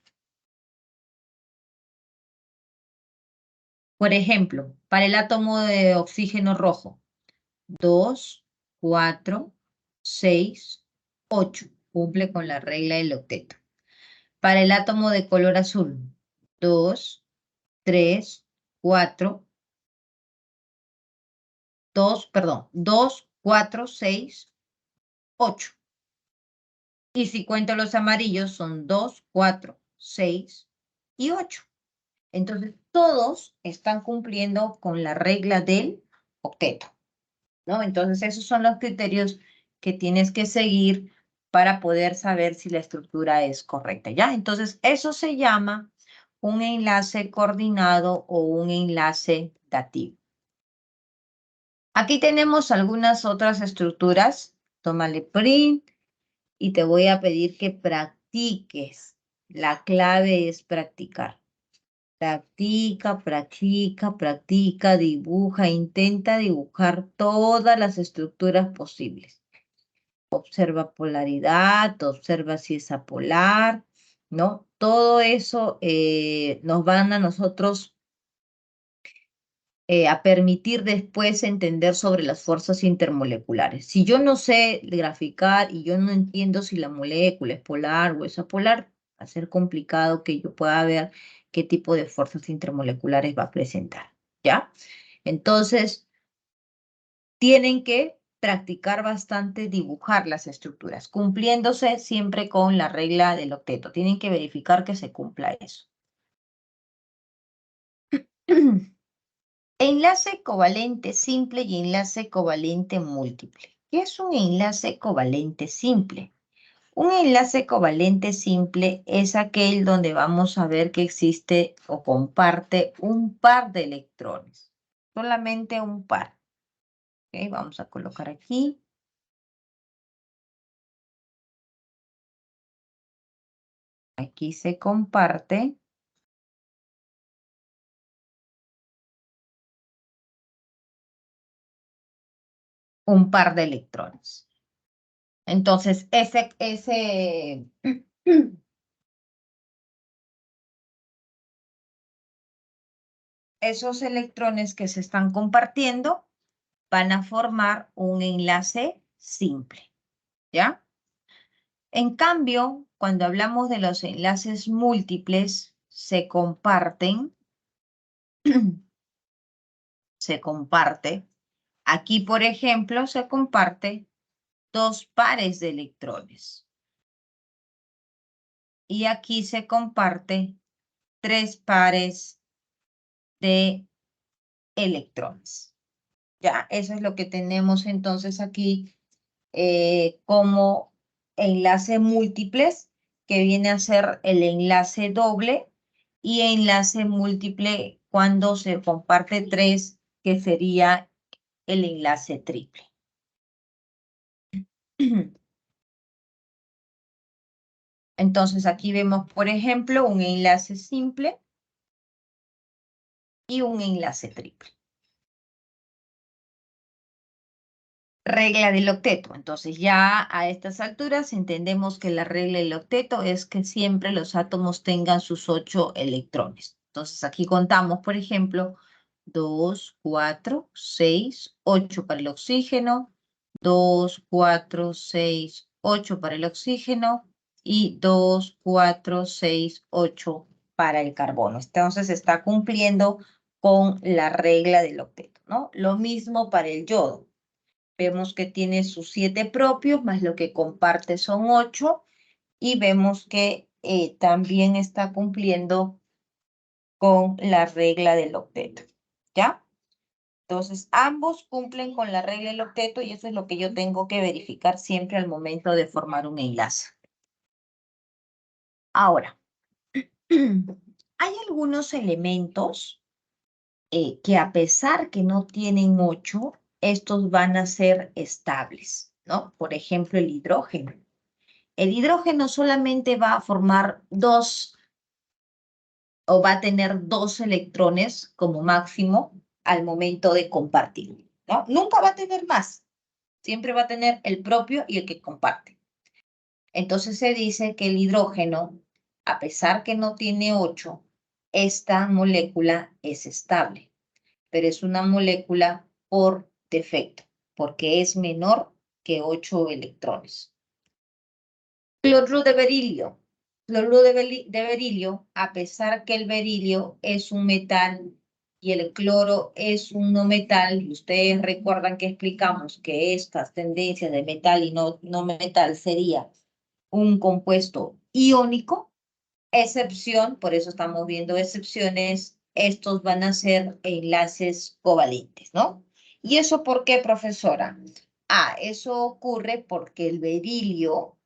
Por ejemplo, para el átomo de oxígeno rojo, 2, 4, 6, 8. Cumple con la regla del octeto. Para el átomo de color azul, 2, 3, 4, 2, 4, 6, 8. Y si cuento los amarillos, son 2, 4, 6 y 8. Entonces, todos están cumpliendo con la regla del octeto, ¿no? Entonces, esos son los criterios que tienes que seguir para poder saber si la estructura es correcta, ¿ya? Entonces, eso se llama un enlace coordinado o un enlace dativo. Aquí tenemos algunas otras estructuras. Tómale print y te voy a pedir que practiques. La clave es practicar. Practica, practica, practica, dibuja, intenta dibujar todas las estructuras posibles. Observa polaridad, observa si es apolar, ¿no? Todo eso nos van a nosotros a permitir después entender sobre las fuerzas intermoleculares. Si yo no sé graficar y yo no entiendo si la molécula es polar o es apolar, va a ser complicado que yo pueda ver qué tipo de fuerzas intermoleculares va a presentar, ¿ya? Entonces, tienen que practicar bastante dibujar las estructuras, cumpliéndose siempre con la regla del octeto. Tienen que verificar que se cumpla eso. Enlace covalente simple y enlace covalente múltiple. ¿Qué es un enlace covalente simple? Un enlace covalente simple es aquel donde vamos a ver que existe o comparte un par de electrones. Solamente un par. ¿Ok? Vamos a colocar aquí. Aquí se comparte un par de electrones. Entonces, esos electrones que se están compartiendo van a formar un enlace simple, ¿ya? En cambio, cuando hablamos de los enlaces múltiples, se comparte. Aquí, por ejemplo, se comparte dos pares de electrones. Y aquí se comparte tres pares de electrones. Ya, eso es lo que tenemos entonces aquí como enlace múltiples, que viene a ser el enlace doble, y enlace múltiple cuando se comparte tres, que sería el enlace triple. Entonces aquí vemos, por ejemplo, un enlace simple y un enlace triple. Regla del octeto. Entonces ya a estas alturas entendemos que la regla del octeto es que siempre los átomos tengan sus 8 electrones. Entonces aquí contamos, por ejemplo, 2, 4, 6, 8 para el oxígeno, 2, 4, 6, 8 para el oxígeno y 2, 4, 6, 8 para el carbono. Entonces está cumpliendo con la regla del octeto, ¿no? Lo mismo para el yodo. Vemos que tiene sus 7 propios, más lo que comparte son 8, y vemos que también está cumpliendo con la regla del octeto, ¿ya? Entonces, ambos cumplen con la regla del octeto y eso es lo que yo tengo que verificar siempre al momento de formar un enlace. Ahora, hay algunos elementos que a pesar que no tienen 8, estos van a ser estables, ¿no? Por ejemplo, el hidrógeno. El hidrógeno solamente va a formar 2 o va a tener 2 electrones como máximo al momento de compartir, ¿no? Nunca va a tener más. Siempre va a tener el propio y el que comparte. Entonces se dice que el hidrógeno, a pesar que no tiene 8, esta molécula es estable. pero es una molécula por defecto, porque es menor que 8 electrones. Cloruro de berilio. Cloruro de berilio, a pesar que el berilio es un metal y el cloro es un no metal, y ustedes recuerdan que explicamos que estas tendencias de metal y no metal sería un compuesto iónico, excepción, por eso estamos viendo excepciones, estos van a ser enlaces covalentes, ¿no? ¿Y eso por qué, profesora? Eso ocurre porque el berilio,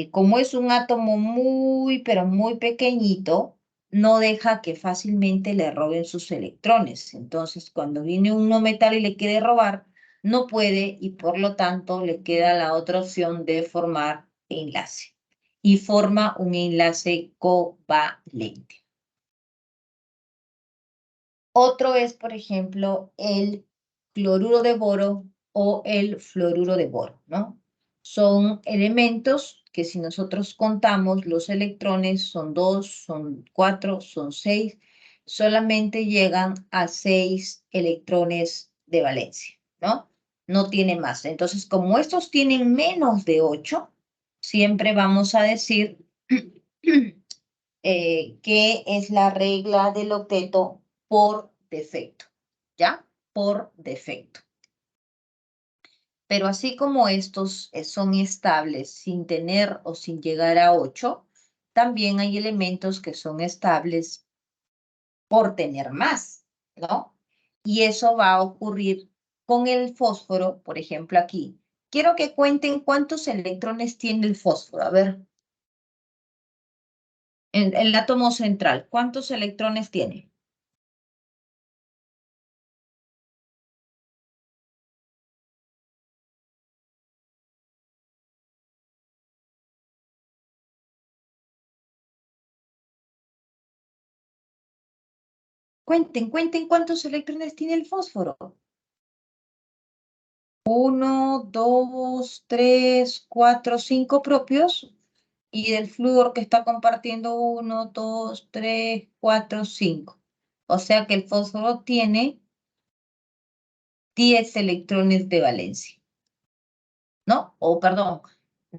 como es un átomo muy, pero muy pequeñito, no deja que fácilmente le roben sus electrones. Entonces, cuando viene un no metal y le quiere robar, no puede y por lo tanto le queda la otra opción de formar enlace. Y forma un enlace covalente. Otro es, por ejemplo, el cloruro de boro o el fluoruro de boro, ¿no? Son elementos que si nosotros contamos los electrones son 2, son 4, son 6, solamente llegan a 6 electrones de valencia, ¿no? No tiene más. Entonces, como estos tienen menos de 8, siempre vamos a decir que es la regla del octeto por defecto, ¿ya? Por defecto. Pero así como estos son estables sin tener o sin llegar a 8, también hay elementos que son estables por tener más, ¿no? Y eso va a ocurrir con el fósforo, por ejemplo, aquí. Quiero que cuenten cuántos electrones tiene el fósforo. A ver, en el átomo central, ¿cuántos electrones tiene? Cuenten cuántos electrones tiene el fósforo. 1, 2, 3, 4, 5 propios. Y del flúor que está compartiendo 1, 2, 3, 4, 5. O sea que el fósforo tiene 10 electrones de valencia. ¿No? O perdón,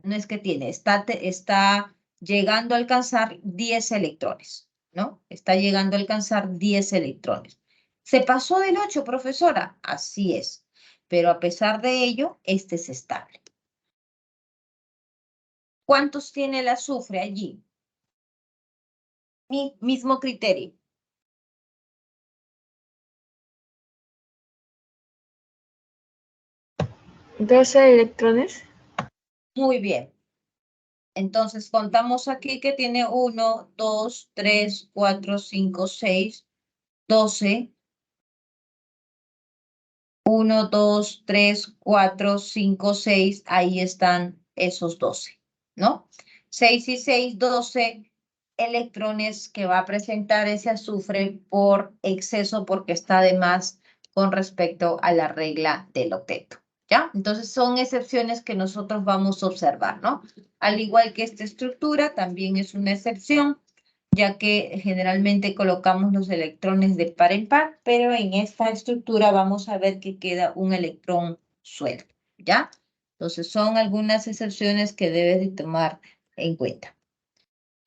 no es que tiene, está llegando a alcanzar 10 electrones, ¿no? Está llegando a alcanzar 10 electrones. ¿Se pasó del 8, profesora? Así es, pero a pesar de ello, este es estable. ¿Cuántos tiene el azufre allí? Mismo criterio. 12 electrones. Muy bien. Entonces contamos aquí que tiene 1, 2, 3, 4, 5, 6, 12. 1, 2, 3, 4, 5, 6, ahí están esos 12, ¿no? 6 y 6, 12 electrones que va a presentar ese azufre por exceso porque está de más con respecto a la regla del octeto, ¿ya? Entonces son excepciones que nosotros vamos a observar, ¿no? Al igual que esta estructura, también es una excepción ya que generalmente colocamos los electrones de par en par, pero en esta estructura vamos a ver que queda un electrón suelto, ¿ya? Entonces son algunas excepciones que debes de tomar en cuenta.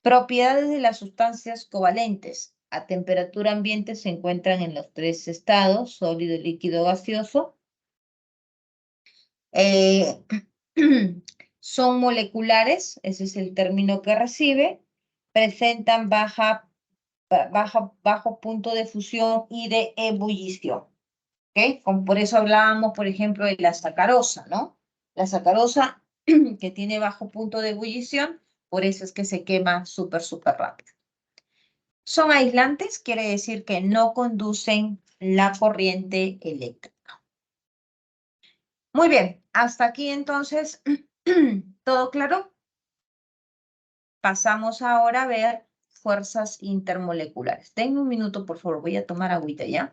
Propiedades de las sustancias covalentes. A temperatura ambiente se encuentran en los 3 estados, sólido, líquido, gaseoso. Eh, son moleculares, ese es el término que recibe. Presentan bajo punto de fusión y de ebullición. ¿Ok? Por eso hablábamos, por ejemplo, de la sacarosa, ¿no? La sacarosa que tiene bajo punto de ebullición, por eso es que se quema súper rápido. Son aislantes, quiere decir que no conducen la corriente eléctrica. Muy bien, hasta aquí entonces, ¿todo claro? Pasamos ahora a ver fuerzas intermoleculares. Denme un minuto, por favor, voy a tomar agüita, ¿ya?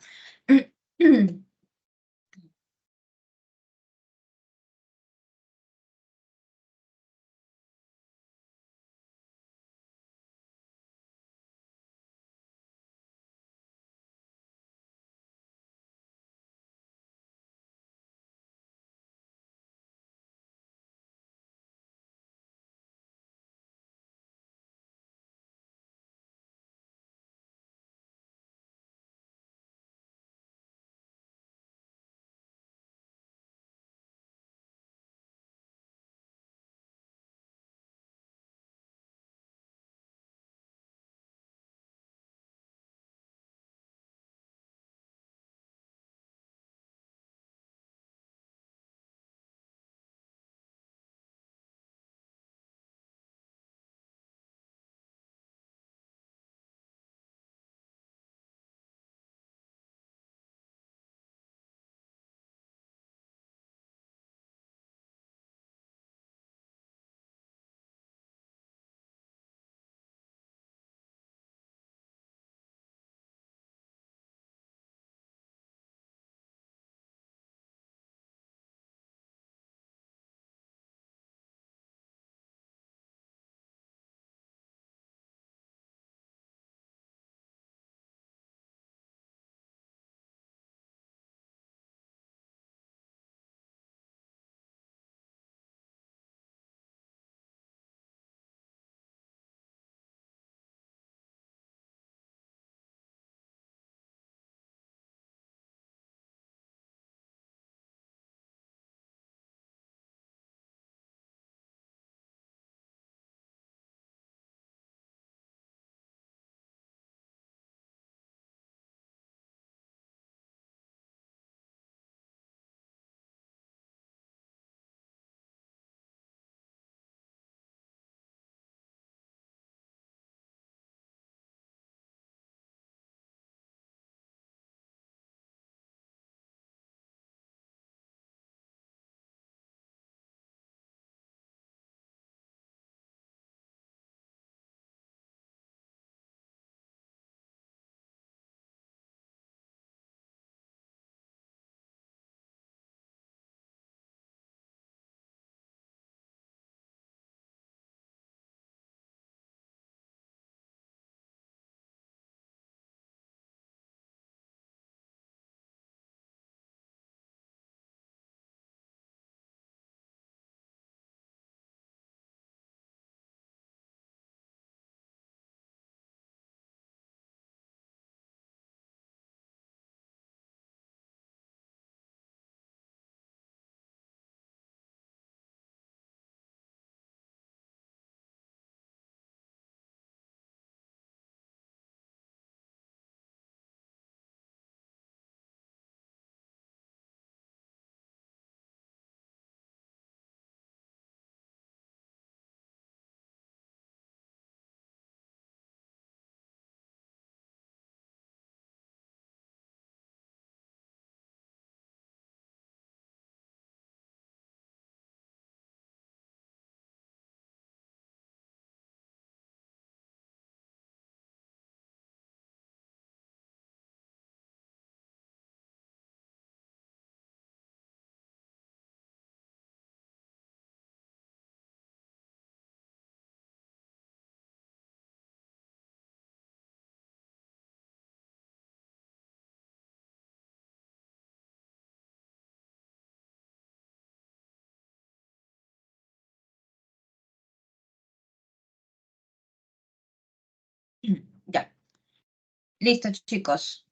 Listo, chicos.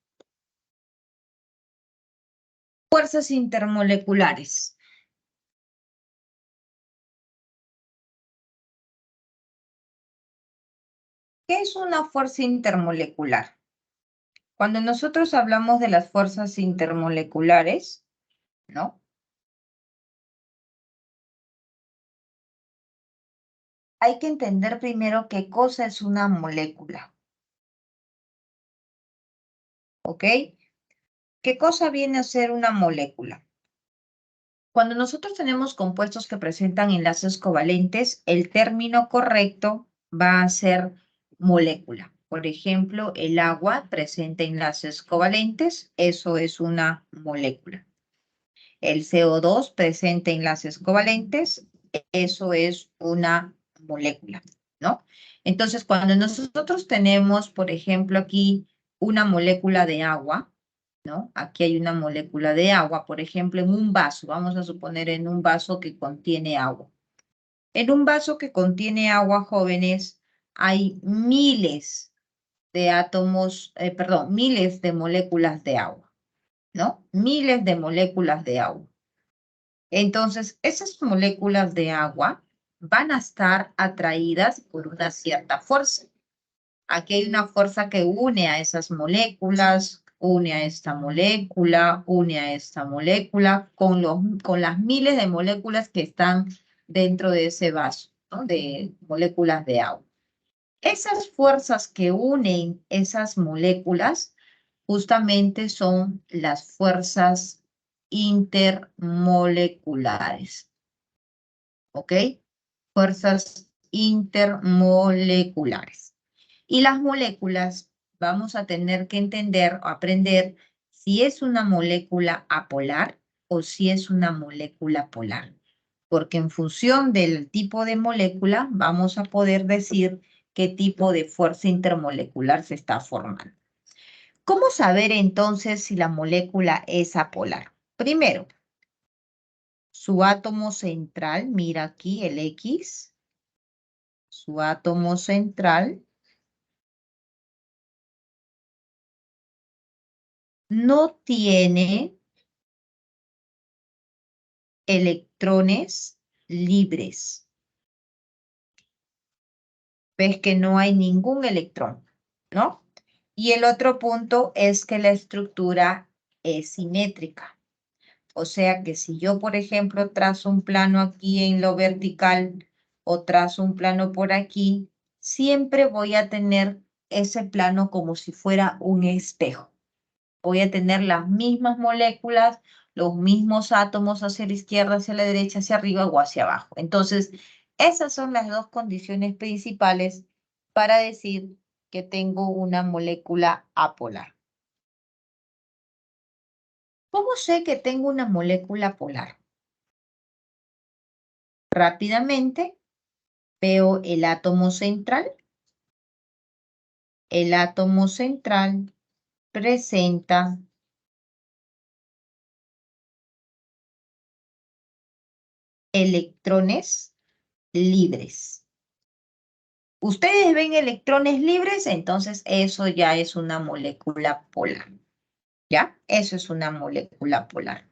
Fuerzas intermoleculares. ¿Qué es una fuerza intermolecular? Cuando nosotros hablamos de las fuerzas intermoleculares, ¿no? Hay que entender primero qué cosa es una molécula, ¿ok? ¿Qué cosa viene a ser una molécula? Cuando nosotros tenemos compuestos que presentan enlaces covalentes, el término correcto va a ser molécula. Por ejemplo, el agua presenta enlaces covalentes, eso es una molécula. El CO2 presenta enlaces covalentes, eso es una molécula, ¿no? Entonces, cuando nosotros tenemos, por ejemplo, aquí una molécula de agua, ¿no? Aquí hay una molécula de agua, por ejemplo, en un vaso, vamos a suponer en un vaso que contiene agua. En un vaso que contiene agua, jóvenes, hay miles de átomos, perdón, miles de moléculas de agua, ¿no? Miles de moléculas de agua. Entonces, esas moléculas de agua van a estar atraídas por una cierta fuerza. Aquí hay una fuerza que une a esas moléculas, une a esta molécula, une a esta molécula, con las miles de moléculas que están dentro de ese vaso, ¿no? De moléculas de agua. Esas fuerzas que unen esas moléculas justamente son las fuerzas intermoleculares, ¿ok? Fuerzas intermoleculares. Y las moléculas vamos a tener que entender o aprender si es una molécula apolar o si es una molécula polar. Porque en función del tipo de molécula vamos a poder decir qué tipo de fuerza intermolecular se está formando. ¿Cómo saber entonces si la molécula es apolar? Primero, su átomo central, mira aquí el X, su átomo central no tiene electrones libres. Ves que no hay ningún electrón, ¿no? Y el otro punto es que la estructura es simétrica. O sea que si yo, por ejemplo, trazo un plano aquí en lo vertical o trazo un plano por aquí, siempre voy a tener ese plano como si fuera un espejo. Voy a tener las mismas moléculas, los mismos átomos hacia la izquierda, hacia la derecha, hacia arriba o hacia abajo. Entonces, esas son las dos condiciones principales para decir que tengo una molécula apolar. ¿Cómo sé que tengo una molécula polar? Rápidamente veo el átomo central. El átomo central presenta electrones libres. Ustedes ven electrones libres, entonces eso ya es una molécula polar. ¿Ya? Eso es una molécula polar.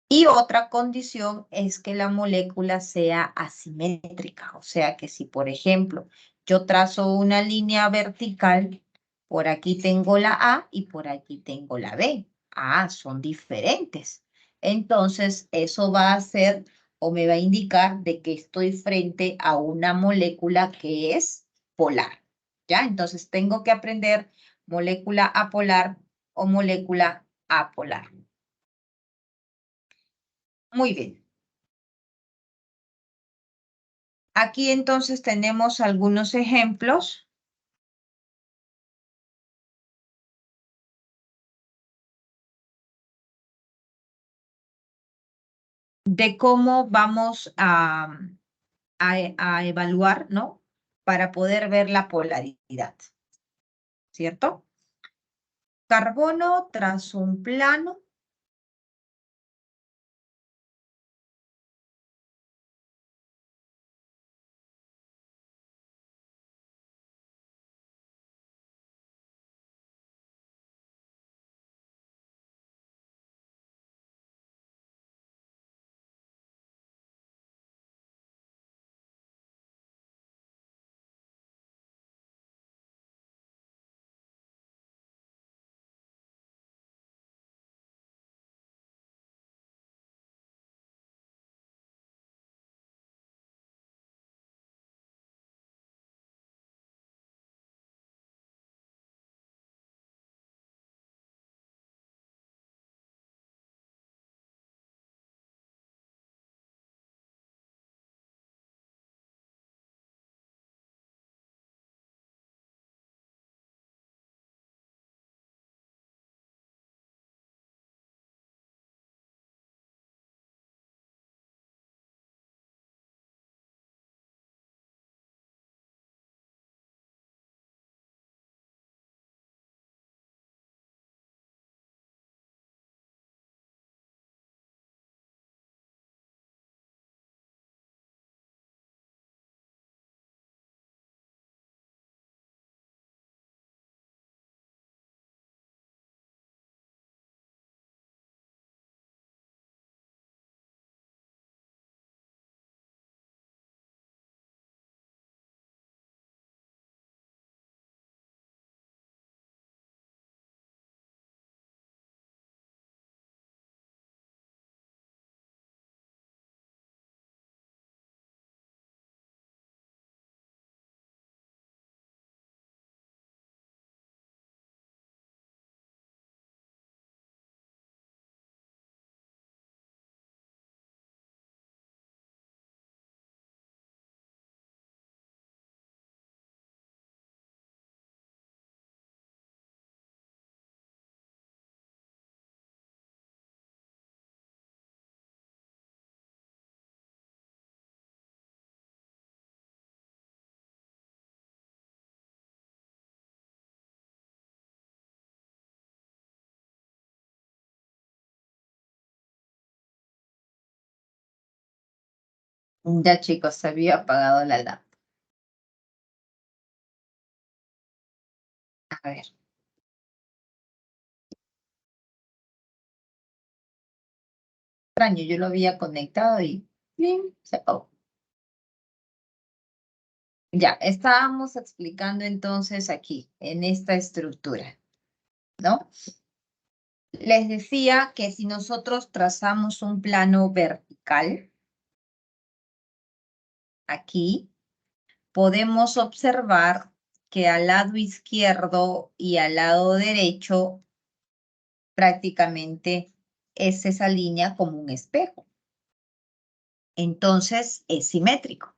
Y otra condición es que la molécula sea asimétrica. O sea que si, por ejemplo, yo trazo una línea vertical, por aquí tengo la A y por aquí tengo la B. Ah, son diferentes. Entonces, eso va a hacer o me va a indicar de que estoy frente a una molécula que es polar. ¿Ya? Entonces, tengo que aprender molécula apolar o molécula apolar. Muy bien. Aquí entonces tenemos algunos ejemplos de cómo vamos a evaluar, ¿no? Para poder ver la polaridad, ¿cierto? Carbono tras un plano. Ya chicos, se había apagado la lámpara. A ver. Extraño, yo lo había conectado y ¡plim! Se apagó. Ya, estábamos explicando entonces aquí, en esta estructura, ¿no? Les decía que si nosotros trazamos un plano vertical, aquí, podemos observar que al lado izquierdo y al lado derecho prácticamente es esa línea como un espejo. Entonces es simétrico.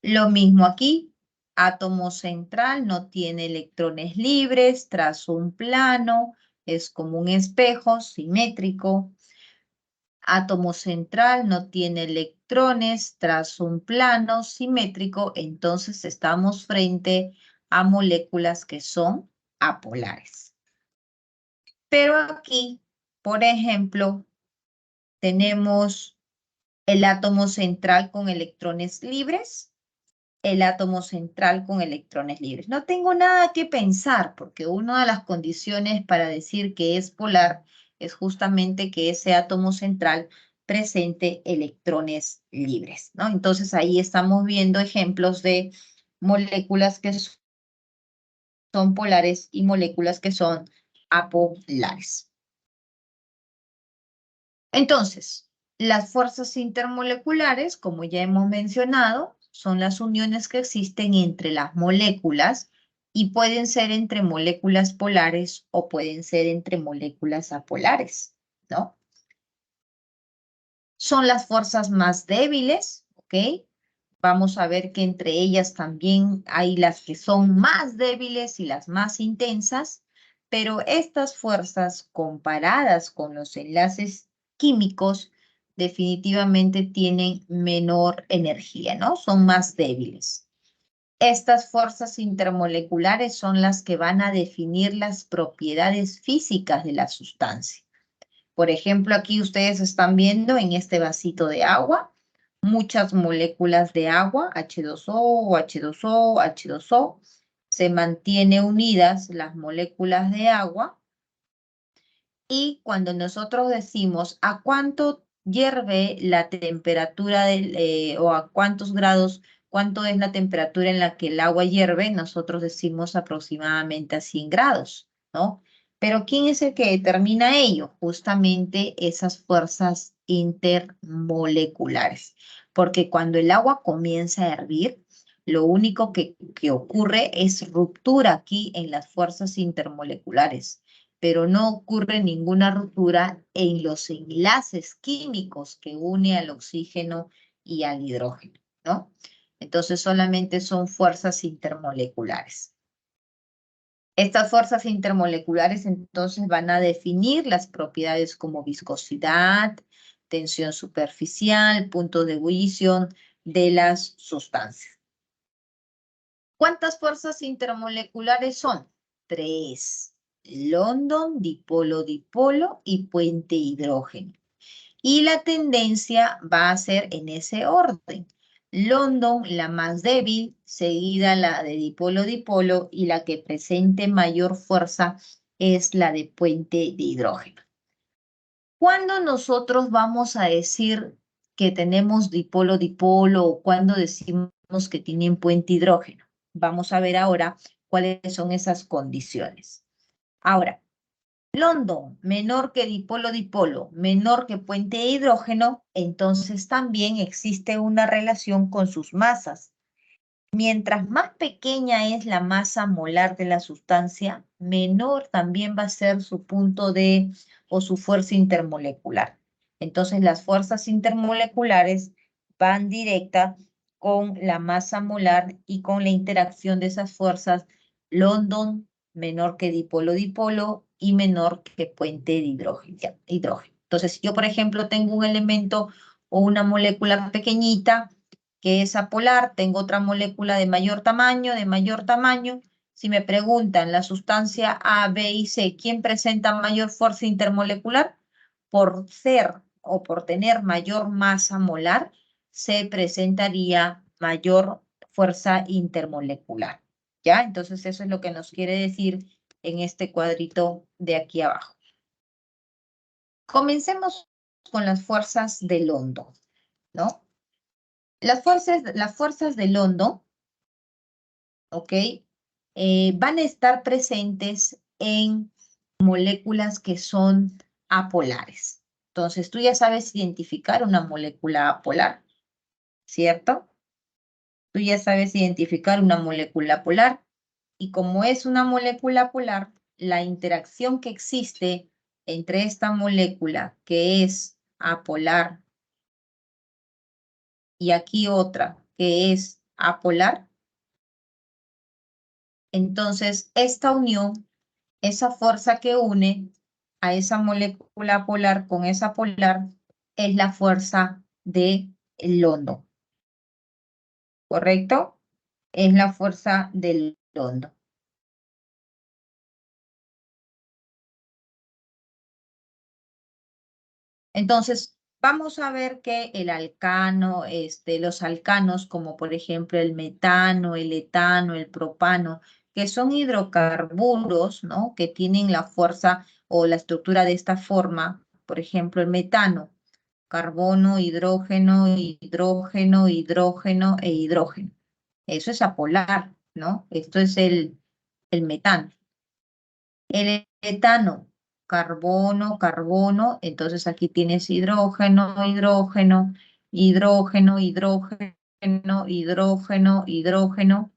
Lo mismo aquí, átomo central no tiene electrones libres, trazo un plano, es como un espejo simétrico. Átomo central no tiene electrones, trazo un plano simétrico, entonces estamos frente a moléculas que son apolares. Pero aquí, por ejemplo, tenemos el átomo central con electrones libres, el átomo central con electrones libres. No tengo nada que pensar porque una de las condiciones para decir que es polar es justamente que ese átomo central presente electrones libres, ¿no? Entonces ahí estamos viendo ejemplos de moléculas que son polares y moléculas que son apolares. Entonces, las fuerzas intermoleculares, como ya hemos mencionado, son las uniones que existen entre las moléculas y pueden ser entre moléculas polares o pueden ser entre moléculas apolares, ¿no? Son las fuerzas más débiles, ¿ok? Vamos a ver que entre ellas también hay las que son más débiles y las más intensas, pero estas fuerzas comparadas con los enlaces químicos definitivamente tienen menor energía, ¿no? Son más débiles. Estas fuerzas intermoleculares son las que van a definir las propiedades físicas de la sustancia. Por ejemplo, aquí ustedes están viendo en este vasito de agua muchas moléculas de agua, H2O, H2O, H2O. Se mantienen unidas las moléculas de agua y cuando nosotros decimos a cuánto hierve la temperatura o a cuántos grados, cuánto es la temperatura en la que el agua hierve, nosotros decimos aproximadamente a 100 grados, ¿no? Pero ¿quién es el que determina ello? Justamente esas fuerzas intermoleculares. Porque cuando el agua comienza a hervir, lo único que ocurre es ruptura aquí en las fuerzas intermoleculares, pero no ocurre ninguna ruptura en los enlaces químicos que une al oxígeno y al hidrógeno, ¿no? Entonces solamente son fuerzas intermoleculares. Estas fuerzas intermoleculares entonces van a definir las propiedades como viscosidad, tensión superficial, punto de ebullición de las sustancias. ¿Cuántas fuerzas intermoleculares son? 3. London, dipolo-dipolo y puente hidrógeno. Y la tendencia va a ser en ese orden. London, la más débil, seguida la de dipolo-dipolo y la que presente mayor fuerza es la de puente de hidrógeno. ¿Cuándo nosotros vamos a decir que tenemos dipolo-dipolo o cuándo decimos que tienen puente hidrógeno? Vamos a ver ahora cuáles son esas condiciones. Ahora, London, menor que dipolo-dipolo, menor que puente de hidrógeno, entonces también existe una relación con sus masas. Mientras más pequeña es la masa molar de la sustancia, menor también va a ser su punto de o su fuerza intermolecular. Entonces, las fuerzas intermoleculares van directa con la masa molar y con la interacción de esas fuerzas. London menor que dipolo-dipolo y menor que puente de hidrógeno. Entonces, si yo, por ejemplo, tengo un elemento o una molécula pequeñita, que es apolar, tengo otra molécula de mayor tamaño, Si me preguntan la sustancia A, B y C, ¿quién presenta mayor fuerza intermolecular? Por ser o por tener mayor masa molar, se presentaría mayor fuerza intermolecular. ¿Ya? Entonces eso es lo que nos quiere decir en este cuadrito de aquí abajo. Comencemos con las fuerzas de London, ¿no? Las fuerzas de London, ¿ok? Van a estar presentes en moléculas que son apolares. Entonces, tú ya sabes identificar una molécula apolar, ¿cierto? Tú ya sabes identificar una molécula polar y como es una molécula polar, la interacción que existe entre esta molécula que es apolar y aquí otra que es apolar, entonces esta unión, esa fuerza que une a esa molécula polar con esa polar es la fuerza de London, ¿correcto? Es la fuerza del London. Entonces, vamos a ver que el alcano, los alcanos, como por ejemplo el metano, el etano, el propano, que son hidrocarburos, ¿no? Que tienen la fuerza o la estructura de esta forma. Por ejemplo, el metano, carbono, hidrógeno, hidrógeno, hidrógeno e hidrógeno. Eso es apolar, ¿no? Esto es el metano. El etano, carbono, carbono, entonces aquí tienes hidrógeno, hidrógeno, hidrógeno, hidrógeno, hidrógeno, hidrógeno.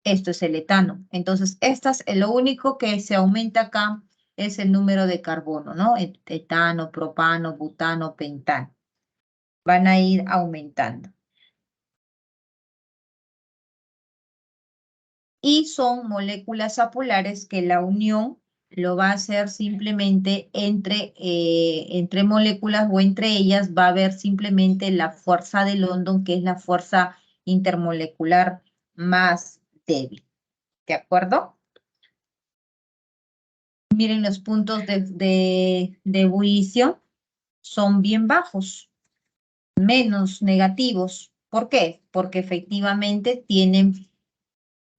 Esto es el etano. Entonces, lo único que se aumenta acá es el número de carbono, ¿no? Etano, propano, butano, pentano. Van a ir aumentando. Y son moléculas apolares que la unión lo va a hacer simplemente entre moléculas o entre ellas va a haber simplemente la fuerza de London, que es la fuerza intermolecular más débil. ¿De acuerdo? Miren, los puntos de ebullición son bien bajos, menos negativos. ¿Por qué? Porque efectivamente tienen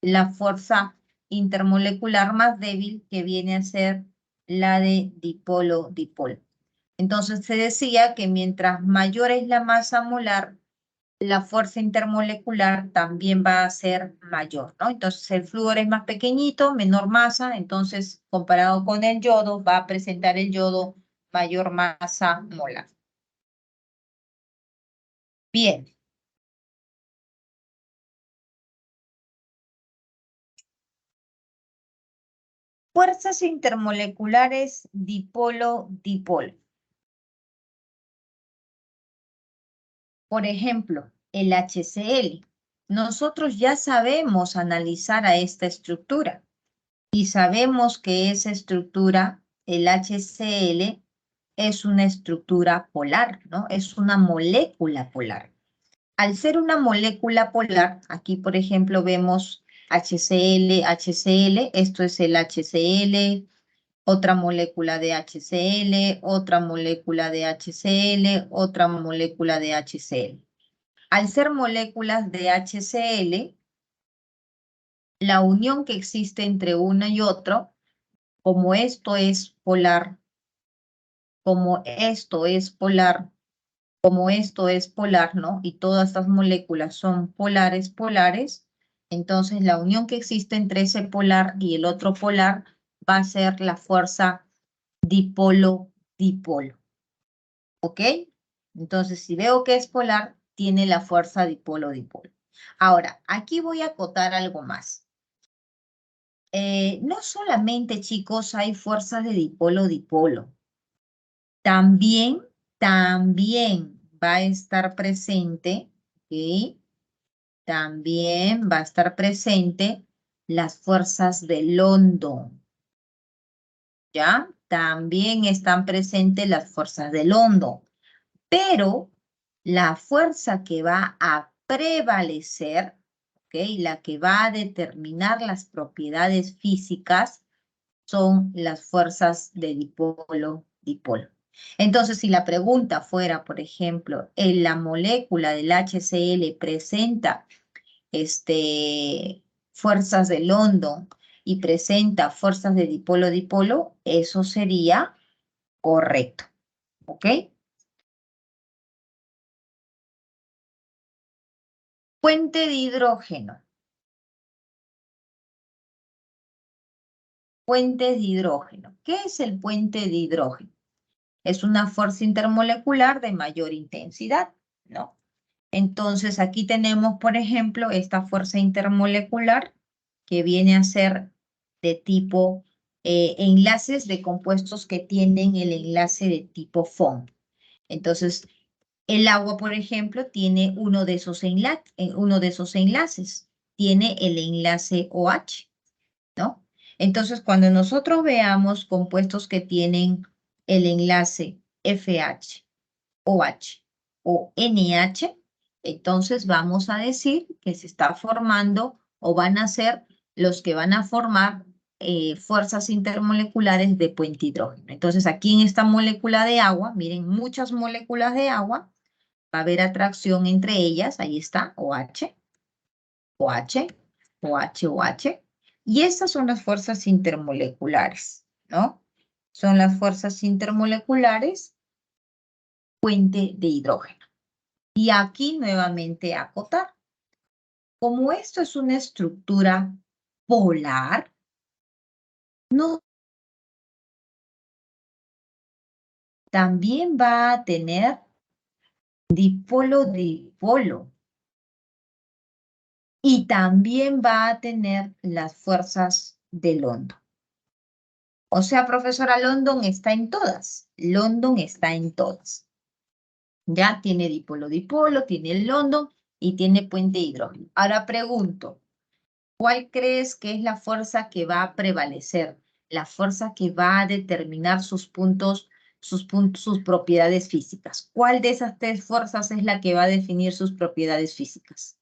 la fuerza intermolecular más débil que viene a ser la de dipolo-dipolo. Entonces se decía que mientras mayor es la masa molar, la fuerza intermolecular también va a ser mayor, ¿no? Entonces el flúor es más pequeñito, menor masa, entonces comparado con el yodo, va a presentar el yodo mayor masa molar. Bien. Fuerzas intermoleculares dipolo-dipolo. Por ejemplo, el HCl. Nosotros ya sabemos analizar a esta estructura y sabemos que esa estructura, el HCl, es una estructura polar, ¿no? Es una molécula polar. Al ser una molécula polar, aquí por ejemplo vemos HCl, HCl, esto es el HCl, otra molécula de HCl, otra molécula de HCl, otra molécula de HCl. Al ser moléculas de HCl, la unión que existe entre uno y otro, como esto es polar, como esto es polar, como esto es polar, ¿no? Y todas estas moléculas son polares, entonces la unión que existe entre ese polar y el otro polar va a ser la fuerza dipolo-dipolo. ¿Ok? Entonces, si veo que es polar, tiene la fuerza dipolo-dipolo. Ahora, aquí voy a acotar algo más. No solamente, chicos, hay fuerzas de dipolo-dipolo. También va a estar presente, ¿ok? También va a estar presente las fuerzas de London. ¿Ya? También están presentes las fuerzas de London. Pero la fuerza que va a prevalecer, ¿ok? La que va a determinar las propiedades físicas son las fuerzas de dipolo-dipolo. Entonces, si la pregunta fuera, por ejemplo, en la molécula del HCl presenta fuerzas de London y presenta fuerzas de dipolo-dipolo, eso sería correcto, ¿ok? Puente de hidrógeno. Puentes de hidrógeno. ¿Qué es el puente de hidrógeno? Es una fuerza intermolecular de mayor intensidad, ¿no? Entonces, aquí tenemos, por ejemplo, esta fuerza intermolecular que viene a ser de tipo enlaces de compuestos que tienen el enlace de tipo FON. Entonces, el agua, por ejemplo, tiene uno de esos enlaces, tiene el enlace OH, ¿no? Entonces, cuando nosotros veamos compuestos que tienen el enlace FH, OH o NH, entonces vamos a decir que se está formando o van a ser los que van a formar fuerzas intermoleculares de puente hidrógeno. Entonces, aquí en esta molécula de agua, miren, muchas moléculas de agua, va a haber atracción entre ellas, ahí está, OH, OH, OH, OH, y estas son las fuerzas intermoleculares, ¿no? Son las fuerzas intermoleculares puente de hidrógeno. Y aquí nuevamente acotar. Como esto es una estructura polar, no también va a tener dipolo-dipolo. Y también va a tener las fuerzas de London. O sea, profesora, London está en todas. London está en todas. Ya tiene dipolo-dipolo, tiene el London y tiene puente de hidrógeno. Ahora pregunto, ¿cuál crees que es la fuerza que va a prevalecer? La fuerza que va a determinar sus propiedades físicas. ¿Cuál de esas tres fuerzas es la que va a definir sus propiedades físicas?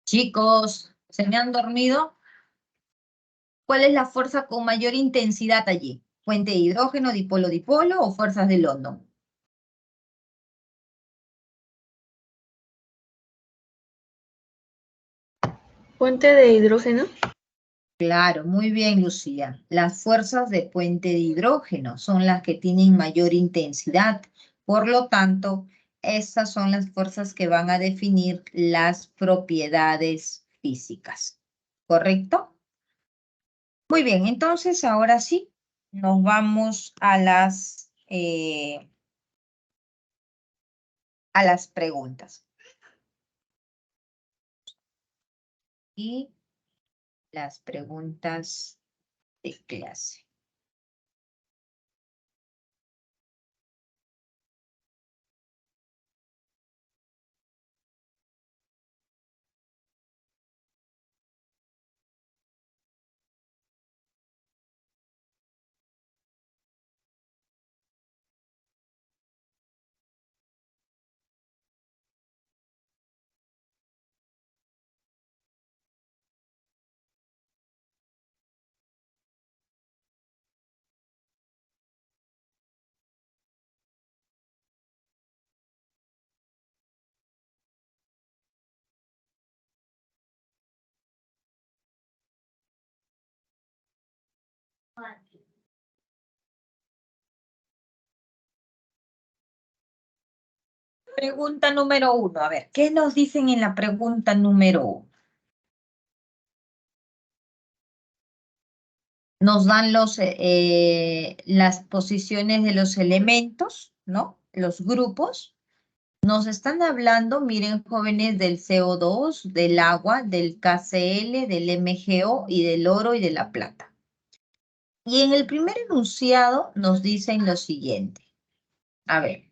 Chicos, ¿se me han dormido? ¿Cuál es la fuerza con mayor intensidad allí? ¿Puente de hidrógeno, dipolo-dipolo o fuerzas de London? Puente de hidrógeno. Claro, muy bien, Lucía. Las fuerzas de puente de hidrógeno son las que tienen mayor intensidad. Por lo tanto, estas son las fuerzas que van a definir las propiedades físicas. ¿Correcto? Muy bien, entonces ahora sí, nos vamos a las preguntas. Y las preguntas de clase. Pregunta número 1. A ver, ¿qué nos dicen en la pregunta número 1? Nos dan las posiciones de los elementos, ¿no? Los grupos. Nos están hablando, miren, jóvenes, del CO2, del agua, del KCl, del MgO y del oro y de la plata. Y en el primer enunciado nos dicen lo siguiente. A ver,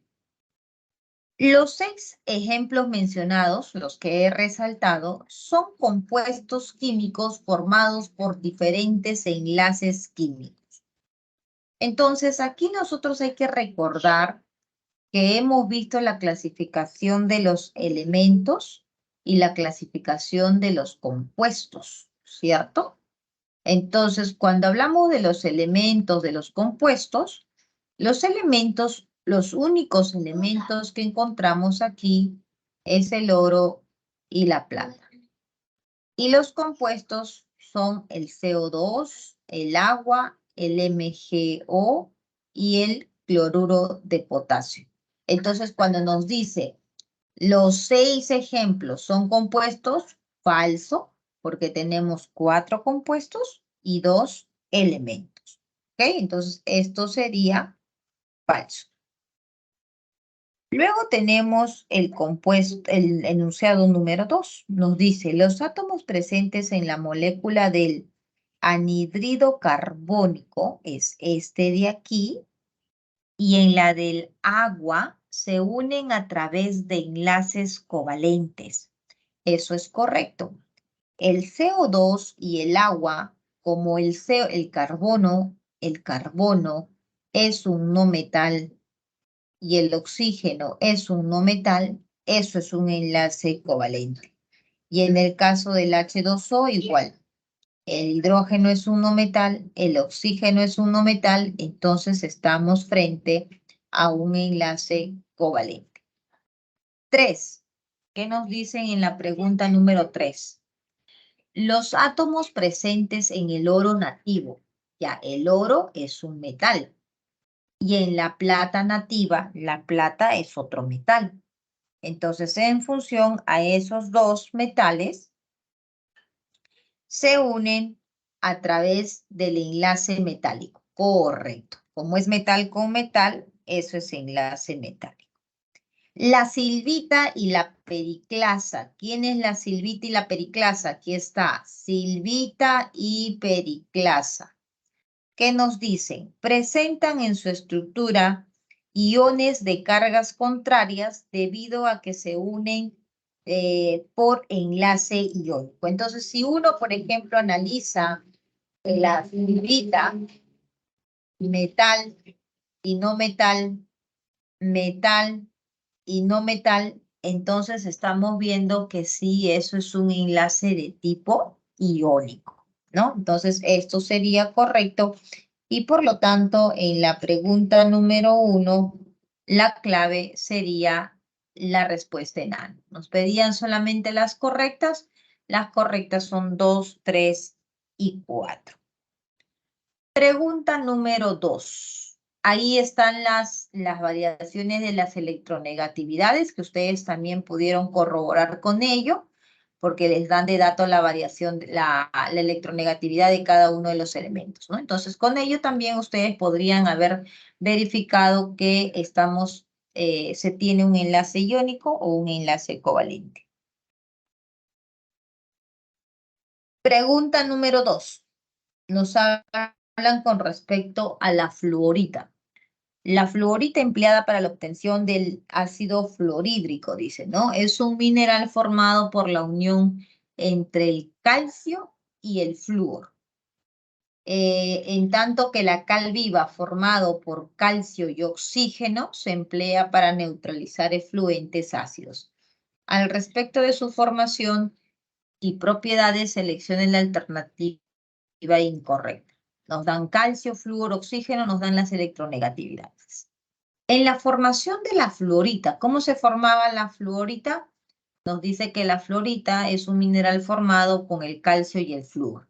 los 6 ejemplos mencionados, los que he resaltado, son compuestos químicos formados por diferentes enlaces químicos. Entonces, aquí nosotros hay que recordar que hemos visto la clasificación de los elementos y la clasificación de los compuestos, ¿cierto? Entonces, cuando hablamos de los elementos, de los compuestos, los elementos, los únicos elementos que encontramos aquí es el oro y la plata. Y los compuestos son el CO2, el agua, el MgO y el cloruro de potasio. Entonces, cuando nos dice los 6 ejemplos son compuestos, falso, porque tenemos 4 compuestos y 2 elementos. ¿Ok? Entonces, esto sería falso. Luego tenemos el compuesto, el enunciado número 2. Nos dice, los átomos presentes en la molécula del anhídrido carbónico, es este de aquí, y en la del agua se unen a través de enlaces covalentes. Eso es correcto. El CO2 y el agua, como el carbono es un no metal y el oxígeno es un no metal, eso es un enlace covalente. Y en el caso del H2O, igual. El hidrógeno es un no metal, el oxígeno es un no metal, entonces estamos frente a un enlace covalente. 3. ¿Qué nos dicen en la pregunta número 3? Los átomos presentes en el oro nativo. Ya, el oro es un metal. Y en la plata nativa, la plata es otro metal. Entonces, en función a esos dos metales, se unen a través del enlace metálico. Correcto. Como es metal con metal, eso es enlace metálico. La silvita y la periclasa. ¿Quién es la silvita y la periclasa? Aquí está, silvita y periclasa. ¿Qué nos dicen? Presentan en su estructura iones de cargas contrarias debido a que se unen por enlace iónico. Entonces, si uno, por ejemplo, analiza la silvita, metal y no metal, metal y no metal, entonces estamos viendo que sí, eso es un enlace de tipo iónico, ¿no? Entonces, esto sería correcto y por lo tanto, en la pregunta número 1, la clave sería la respuesta en A. Nos pedían solamente las correctas son 2, 3 y 4. Pregunta número 2. Ahí están las variaciones de las electronegatividades que ustedes también pudieron corroborar con ello, porque les dan de dato la variación, la electronegatividad de cada uno de los elementos, ¿no? Entonces, con ello también ustedes podrían haber verificado que se tiene un enlace iónico o un enlace covalente. Pregunta número 2. Nos hablan con respecto a la fluorita. La fluorita empleada para la obtención del ácido fluorhídrico, dice, ¿no? Es un mineral formado por la unión entre el calcio y el flúor. En tanto que la cal viva, formado por calcio y oxígeno, se emplea para neutralizar efluentes ácidos. Al respecto de su formación y propiedades, seleccionen la alternativa incorrecta. Nos dan calcio, flúor, oxígeno, nos dan las electronegatividades. En la formación de la fluorita, ¿cómo se formaba la fluorita? Nos dice que la fluorita es un mineral formado con el calcio y el flúor.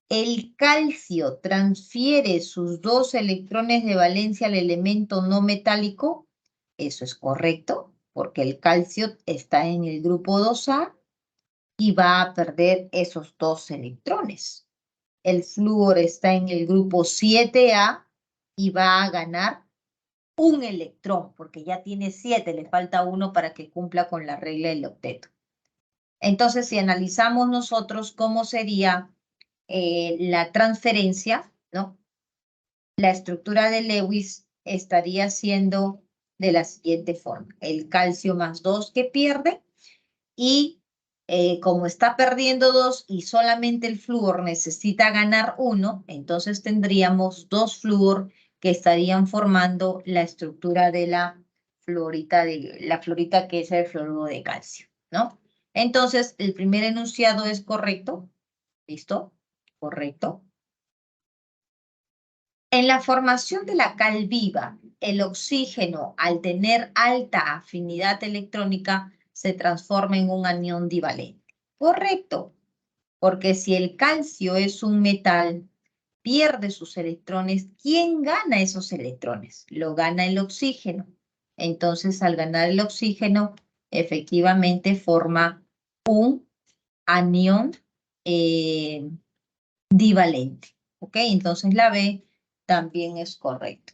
El calcio transfiere sus 2 electrones de valencia al elemento no metálico. Eso es correcto, porque el calcio está en el grupo 2A y va a perder esos 2 electrones. El flúor está en el grupo 7A y va a ganar un electrón, porque ya tiene 7, le falta 1 para que cumpla con la regla del octeto. Entonces, si analizamos nosotros cómo sería la transferencia, ¿no? La estructura de Lewis estaría siendo de la siguiente forma. El calcio más 2 que pierde y como está perdiendo 2 y solamente el flúor necesita ganar 1, entonces tendríamos 2 flúor que estarían formando la estructura de la la fluorita que es el fluoruro de calcio, ¿no? Entonces, el primer enunciado es correcto. ¿Listo? Correcto. En la formación de la cal viva, el oxígeno, al tener alta afinidad electrónica, se transforma en un anión divalente. Correcto, porque si el calcio es un metal, pierde sus electrones. ¿Quién gana esos electrones? Lo gana el oxígeno. Entonces, al ganar el oxígeno, efectivamente forma un anión divalente. ¿Ok? Entonces la B también es correcta.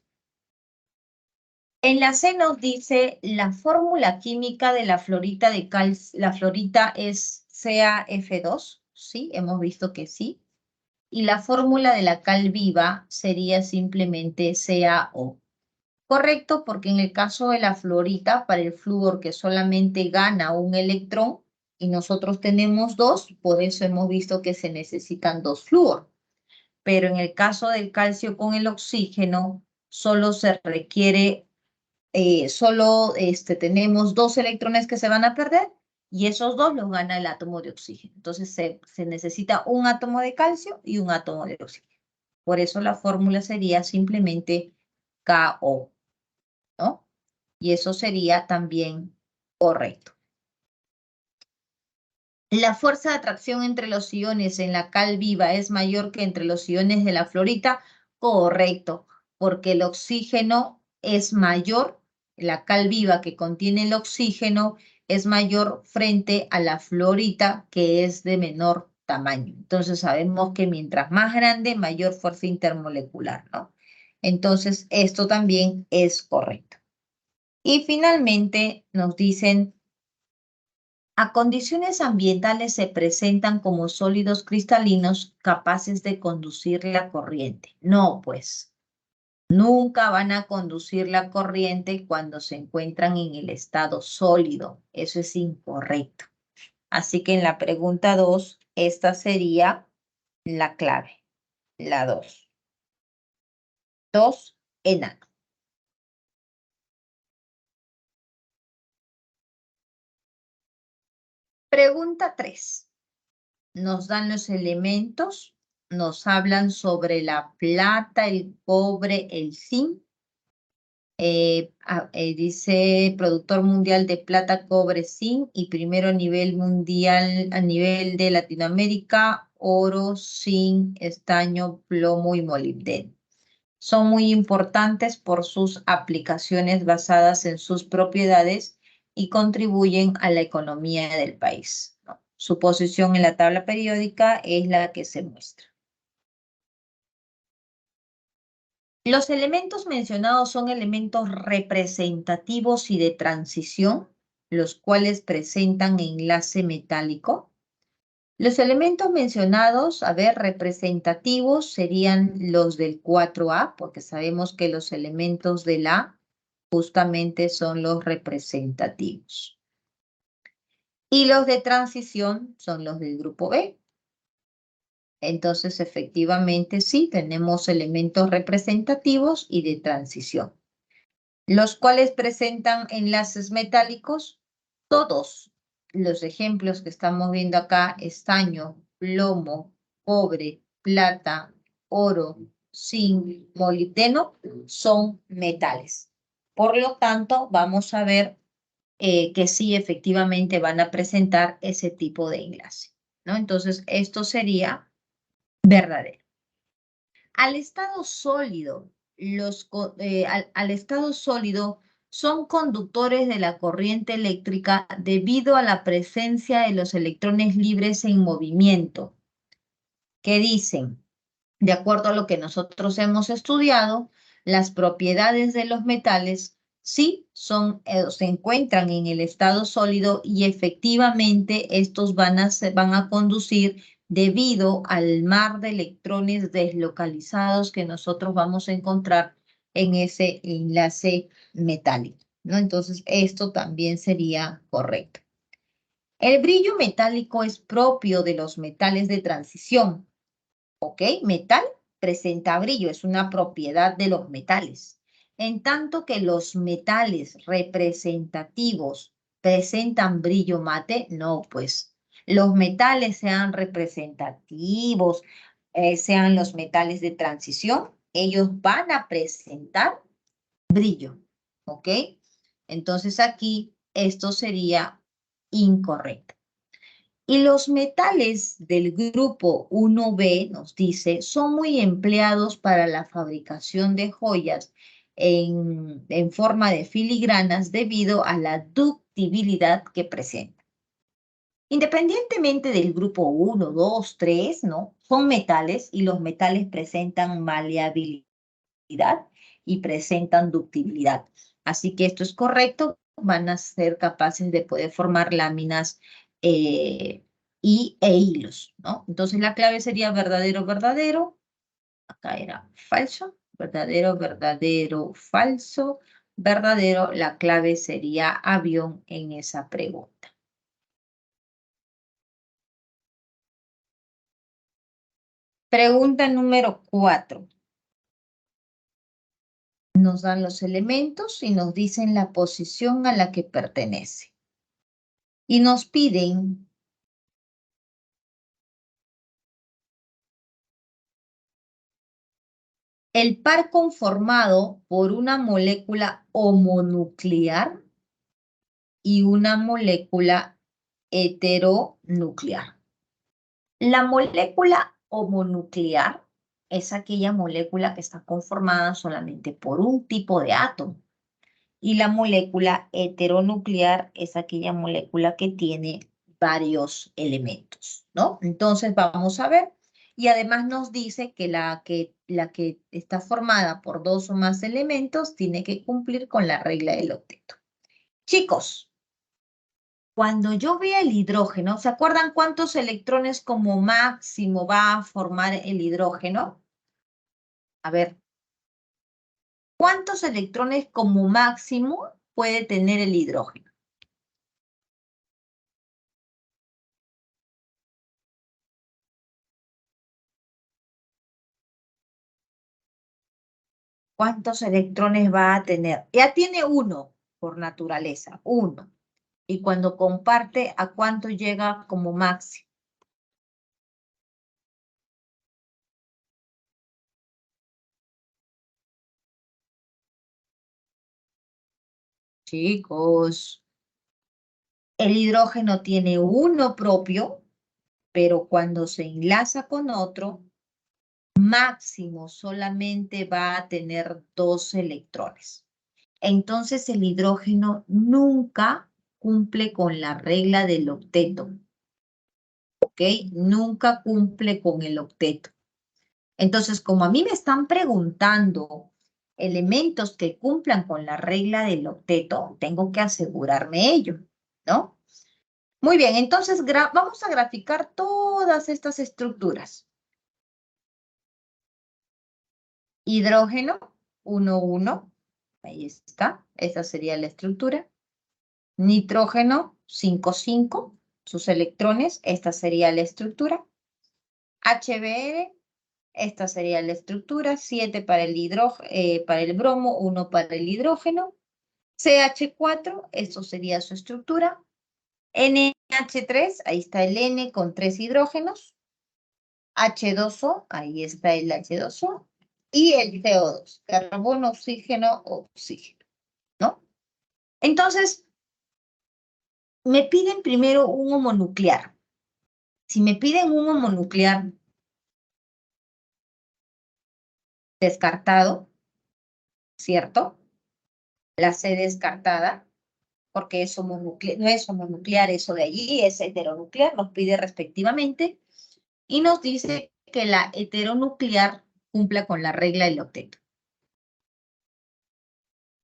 En la C nos dice la fórmula química de la fluorita de calcio. La fluorita es CaF2, ¿sí? Hemos visto que sí. Y la fórmula de la cal viva sería simplemente CaO. Correcto, porque en el caso de la fluorita, para el flúor que solamente gana un electrón y nosotros tenemos dos, por eso hemos visto que se necesitan dos flúor. Pero en el caso del calcio con el oxígeno, solo se requiere, tenemos dos electrones que se van a perder y esos dos los gana el átomo de oxígeno. Entonces se necesita un átomo de calcio y un átomo de oxígeno. Por eso la fórmula sería simplemente KO, ¿no? Y eso sería también correcto. La fuerza de atracción entre los iones en la cal viva es mayor que entre los iones de la fluorita. Correcto, porque el oxígeno es mayor, la cal viva que contiene el oxígeno es mayor frente a la fluorita que es de menor tamaño. Entonces sabemos que mientras más grande, mayor fuerza intermolecular, ¿no? Entonces esto también es correcto. Y finalmente nos dicen, a condiciones ambientales se presentan como sólidos cristalinos capaces de conducir la corriente. No, pues, nunca van a conducir la corriente cuando se encuentran en el estado sólido. Eso es incorrecto. Así que en la pregunta 2, esta sería la clave, la 2. 2, enano. Pregunta 3. Nos dan los elementos, nos hablan sobre la plata, el cobre, el zinc. Dice productor mundial de plata, cobre, zinc y primero a nivel mundial, a nivel de Latinoamérica, oro, zinc, estaño, plomo y molibdeno. Son muy importantes por sus aplicaciones basadas en sus propiedades y contribuyen a la economía del país, ¿no? Su posición en la tabla periódica es la que se muestra. Los elementos mencionados son elementos representativos y de transición, los cuales presentan enlace metálico. Los elementos mencionados, a ver, representativos serían los del 4A, porque sabemos que los elementos del A justamente son los representativos. Y los de transición son los del grupo B. Entonces, efectivamente, sí, tenemos elementos representativos y de transición, los cuales presentan enlaces metálicos. Todos los ejemplos que estamos viendo acá, estaño, plomo, cobre, plata, oro, zinc, molibdeno, son metales. Por lo tanto, vamos a ver que sí, efectivamente van a presentar ese tipo de enlace, ¿no? Entonces, esto sería verdadero. Al estado sólido, al estado sólido son conductores de la corriente eléctrica debido a la presencia de los electrones libres en movimiento. ¿Qué dicen? De acuerdo a lo que nosotros hemos estudiado, las propiedades de los metales sí se encuentran en el estado sólido y efectivamente estos van a conducir debido al mar de electrones deslocalizados que nosotros vamos a encontrar en ese enlace metálico, ¿no? Entonces, esto también sería correcto. El brillo metálico es propio de los metales de transición. ¿Ok? Metal presenta brillo, es una propiedad de los metales. En tanto que los metales representativos presentan brillo mate, no, pues los metales sean representativos, sean los metales de transición, ellos van a presentar brillo, ¿ok? Entonces aquí esto sería incorrecto. Y los metales del grupo 1B, nos dice, son muy empleados para la fabricación de joyas en forma de filigranas debido a la ductibilidad que presentan. Independientemente del grupo 1, 2, 3, ¿no? Son metales y los metales presentan maleabilidad y presentan ductibilidad. Así que esto es correcto, van a ser capaces de poder formar láminas e hilos, ¿no? Entonces la clave sería verdadero, verdadero. Acá era falso, verdadero, verdadero, falso, verdadero. La clave sería avión en esa pregunta. Pregunta número 4. Nos dan los elementos y nos dicen la posición a la que pertenece. Y nos piden el par conformado por una molécula homonuclear y una molécula heteronuclear. La molécula homonuclear es aquella molécula que está conformada solamente por un tipo de átomo. Y la molécula heteronuclear es aquella molécula que tiene varios elementos, ¿no? Entonces vamos a ver. Y además nos dice que la que está formada por 2 o más elementos tiene que cumplir con la regla del octeto. Chicos, cuando yo vea el hidrógeno, ¿se acuerdan cuántos electrones como máximo va a formar el hidrógeno? A ver, ¿cuántos electrones como máximo puede tener el hidrógeno? ¿Cuántos electrones va a tener? Ya tiene uno por naturaleza, uno. Y cuando comparte, ¿a cuánto llega como máximo? Chicos, el hidrógeno tiene uno propio, pero cuando se enlaza con otro, máximo solamente va a tener 2 electrones. Entonces el hidrógeno nunca cumple con la regla del octeto, ¿ok? Nunca cumple con el octeto. Entonces, como a mí me están preguntando elementos que cumplan con la regla del octeto, tengo que asegurarme ello, ¿no? Muy bien, entonces vamos a graficar todas estas estructuras. Hidrógeno, 1, 1, ahí está, esa sería la estructura. Nitrógeno, 5, 5, sus electrones, esta sería la estructura. HBr, esta sería la estructura, 7 para el bromo, 1 para el hidrógeno. CH4, esto sería su estructura. NH3, ahí está el N con 3 hidrógenos. H2O, ahí está el H2O. Y el CO2, carbono, oxígeno, oxígeno, ¿no? Entonces, me piden primero un homonuclear. Si me piden un homonuclear descartado, ¿cierto? La C descartada, porque es no es homonuclear eso de allí, es heteronuclear, nos pide respectivamente, y nos dice que la heteronuclear cumpla con la regla del octeto.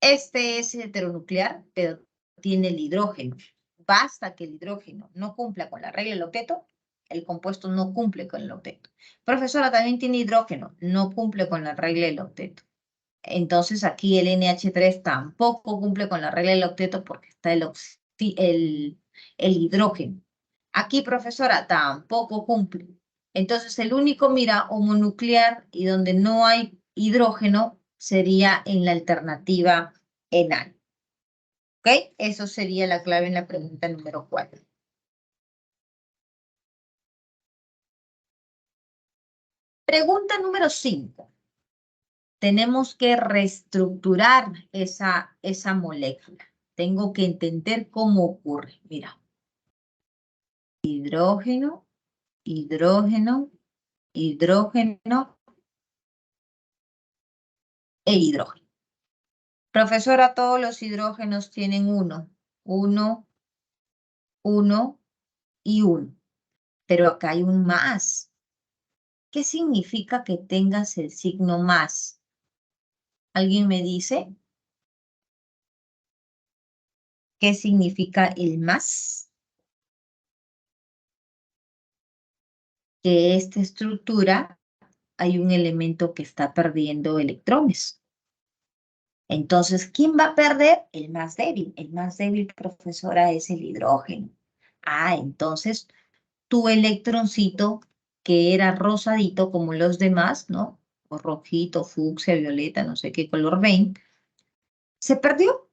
Este es heteronuclear, pero tiene el hidrógeno. Basta que el hidrógeno no cumpla con la regla del octeto, el compuesto no cumple con el octeto. Profesora, también tiene hidrógeno, no cumple con la regla del octeto. Entonces aquí el NH3 tampoco cumple con la regla del octeto porque está el hidrógeno. Aquí, profesora, tampoco cumple. Entonces el único, mira, homonuclear y donde no hay hidrógeno sería en la alternativa enal. ¿Ok? Eso sería la clave en la pregunta número 4. Pregunta número 5. Tenemos que reestructurar esa molécula. Tengo que entender cómo ocurre. Mira. Hidrógeno, hidrógeno, hidrógeno e hidrógeno. Profesora, todos los hidrógenos tienen 1, 1, 1 y 1. Pero acá hay un más. ¿Qué significa que tengas el signo más? ¿Alguien me dice qué significa el más? Que esta estructura hay un elemento que está perdiendo electrones. Entonces, ¿quién va a perder? El más débil. El más débil, profesora, es el hidrógeno. Ah, entonces tu electroncito, que era rosadito como los demás, ¿no? O rojito, fucsia, violeta, no sé qué color ven, se perdió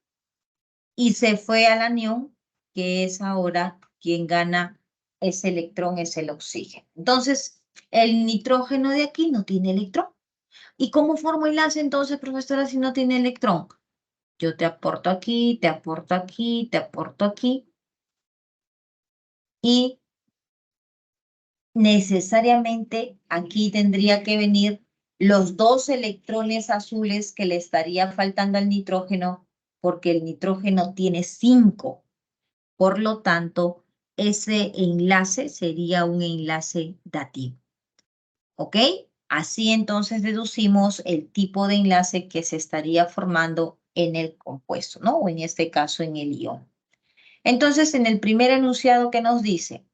y se fue al anión, que es ahora quien gana ese electrón, es el oxígeno. Entonces, el nitrógeno de aquí no tiene electrón. ¿Y cómo formo enlace entonces, profesora, si no tiene electrón? Yo te aporto aquí, te aporto aquí, te aporto aquí. Y necesariamente aquí tendría que venir los 2 electrones azules que le estaría faltando al nitrógeno, porque el nitrógeno tiene 5. Por lo tanto, ese enlace sería un enlace dativo. ¿Ok? Así entonces deducimos el tipo de enlace que se estaría formando en el compuesto, ¿no? O en este caso en el ion. Entonces, en el primer enunciado que nos dice,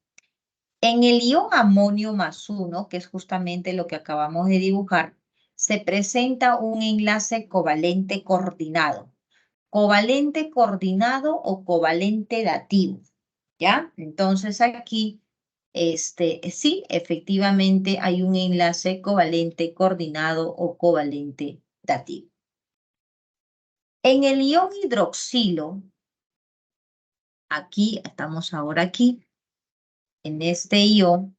en el ion amonio más 1, que es justamente lo que acabamos de dibujar, se presenta un enlace covalente coordinado. Covalente coordinado o covalente dativo, ¿ya? Entonces aquí, sí, efectivamente hay un enlace covalente coordinado o covalente dativo. En el ion hidroxilo, aquí, estamos ahora aquí, en este ion,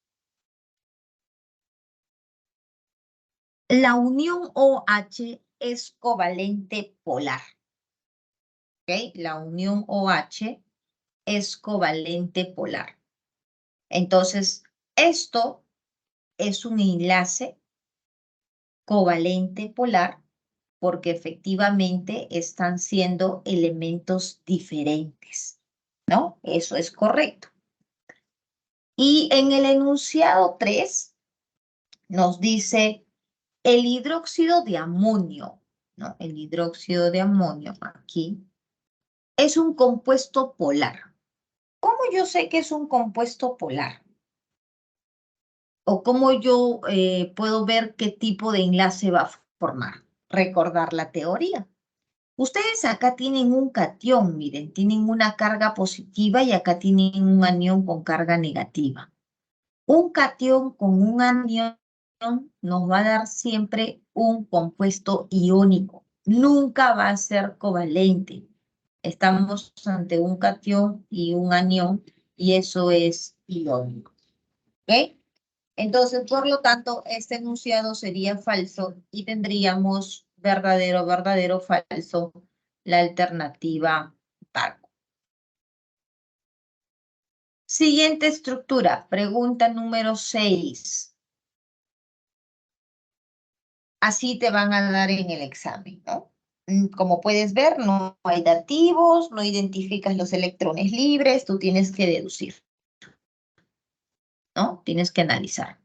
la unión OH es covalente polar. ¿Ok? La unión OH es covalente polar. Entonces, esto es un enlace covalente polar porque efectivamente están siendo elementos diferentes, ¿no? Eso es correcto. Y en el enunciado 3 nos dice el hidróxido de amonio, ¿no? El hidróxido de amonio aquí es un compuesto polar. ¿Cómo yo sé que es un compuesto polar? ¿O cómo yo puedo ver qué tipo de enlace va a formar? Recordar la teoría. Ustedes acá tienen un catión, miren, tienen una carga positiva y acá tienen un anión con carga negativa. Un catión con un anión nos va a dar siempre un compuesto iónico. Nunca va a ser covalente. Estamos ante un catión y un anión y eso es iónico. ¿Ok? Entonces, por lo tanto, este enunciado sería falso y tendríamos verdadero, verdadero, falso, la alternativa Barco. Siguiente estructura, pregunta número 6. Así te van a dar en el examen, ¿no? Como puedes ver, no hay dativos, no identificas los electrones libres, tú tienes que deducir, ¿no? Tienes que analizar.